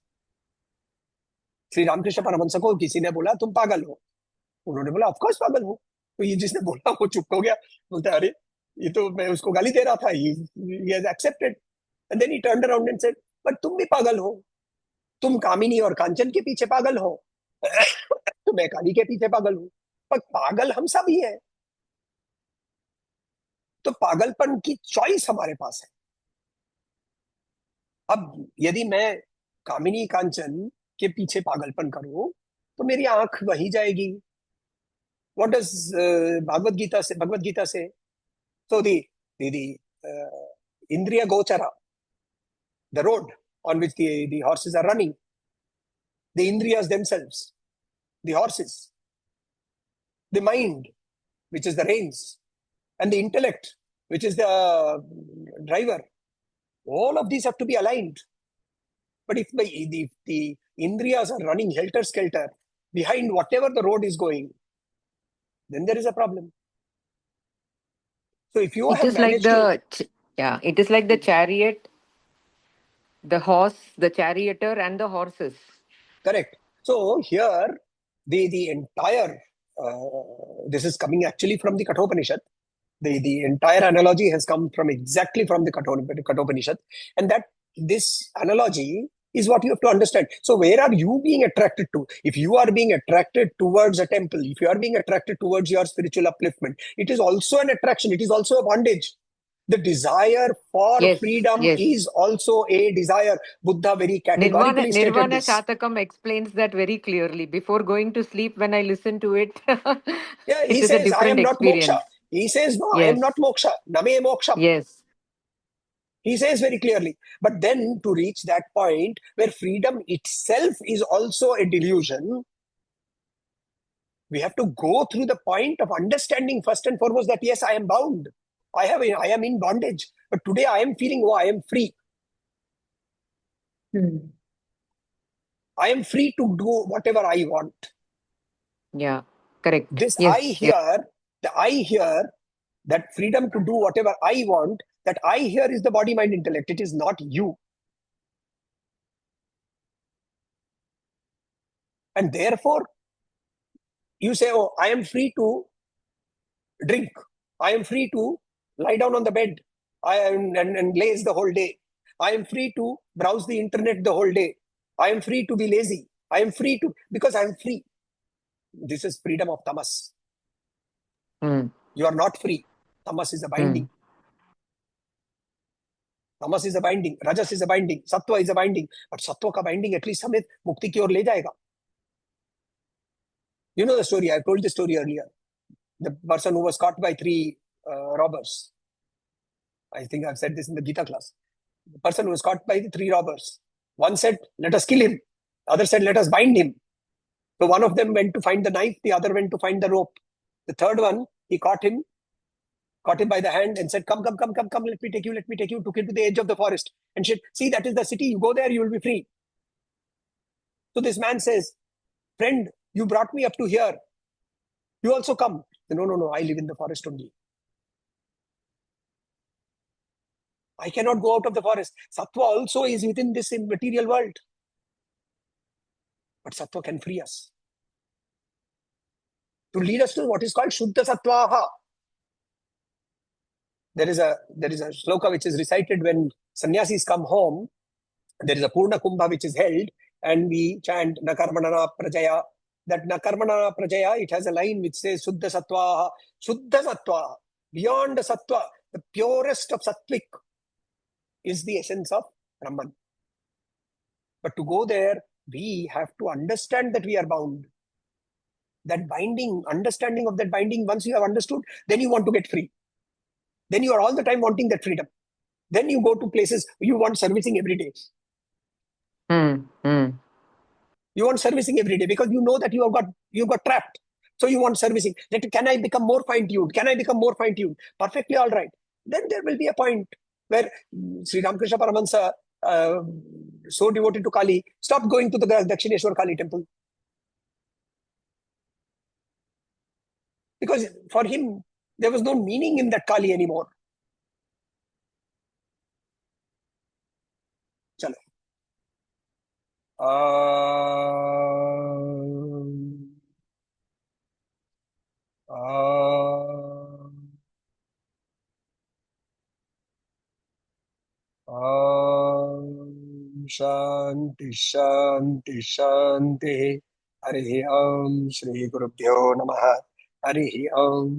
Shri Ramakrishna Paramhans को किसी ने बोला तुम पागल हो. उन्होंने बोला ऑफ कोर्स पागल हो. तो ये जिसने बोला वो चुप हो गया. बोलता है अरे ये तो मैं उसको गाली दे रहा था. He has accepted. And then he turned around and said, but तुम भी पागल हो. तुम कामिनी और कांचन के पीछे पागल हो. तो मैं काली के पीछे पागल हूं. पर पागल हम सब ही है. तो पागलपन की चॉइस हमारे पास है. अब यदि मैं कामिनी कांचन के पीछे पागलपन करूं तो मेरी आंख वही जाएगी. व्हाट डज भगवत गीता से? So the Indriya Gochara, the road on which the horses are running, the Indriyas themselves, the horses, the mind, which is the reins, and the intellect, which is the driver, all of these have to be aligned. But if the Indriyas are running helter-skelter behind whatever the road is going, then there is a problem. So if you It have is like managed to... it is like the chariot, the horse, the charioteer, and the horses. Correct. So here, the entire, this is coming actually from the Kathopanishad. The entire analogy has come from exactly from the Kathopanishad. And that this analogy is what you have to understand. So where are you being attracted to? If you are being attracted towards a temple, if you are being attracted towards your spiritual upliftment, it is also an attraction. It is also a bondage. The desire for freedom is also a desire. Buddha very categorically stated Nirvana this. Shatakam explains that very clearly. Before going to sleep, when I listen to it, Yeah, it he is a says, I different am not experience. moksha. He says, no, I am Yes. not moksha. Name moksha. Yes. He says very clearly. But then to reach that point where freedom itself is also a delusion, we have to go through the point of understanding first and foremost that yes, I am bound. I am in bondage. But today I am feeling, I am free. I am free to do whatever I want. Yeah, correct. This Yes. I hear that freedom to do whatever I want, that I hear is the body, mind, intellect. It is not you. And therefore, you say, oh, I am free to drink. I am free to lie down on the bed and laze the whole day. I am free to browse the internet the whole day. I am free to be lazy. I am free to, because I am free. This is freedom of tamas. You are not free. Tamas is a binding. Tamas is a binding. Rajas is a binding. Sattva is a binding. But sattva ka binding at least हमें मुक्ति की ओर ले जाएगा. You know the story. I told the story earlier. The person who was caught by three robbers. I think I've said this in the Gita class. The person who was caught by the three robbers. One said, let us kill him. The other said, let us bind him. So one of them went to find the knife. The other went to find the rope. The third one, he caught him by the hand and said, come, let me take you. Took him to the edge of the forest and said, see, that is the city. You go there, you will be free. So this man says, friend, you brought me up to here. You also come. No, I live in the forest only. I cannot go out of the forest. Sattva also is within this material world. But Sattva can free us, to lead us to what is called Shuddha Sattvaha. There is a shloka which is recited when sannyasis come home. There is a Purna Kumbha which is held, and we chant Nakarmanana Prajaya. That Nakarmanana Prajaya, it has a line which says Shuddha Sattvaha. Shuddha Sattva, beyond the Sattva, the purest of Sattvic is the essence of Brahman. But to go there, we have to understand that we are bound. That binding, understanding of that binding, once you have understood, then you want to get free. Then you are all the time wanting that freedom. Then you go to places, you want servicing every day. You want servicing every day because you know that you got trapped. So you want servicing. That can I become more fine-tuned? Can I become more fine-tuned? Perfectly all right. Then there will be a point where Sri Ramakrishna Paramahansa, so devoted to Kali, stopped going to the Dakshineshwar Kali temple. Because for him, there was no meaning in that Kali anymore. Chalo. शांति शांति शांति. हरि ओम. श्री गुरुभ्यो नमः. हरि ओम.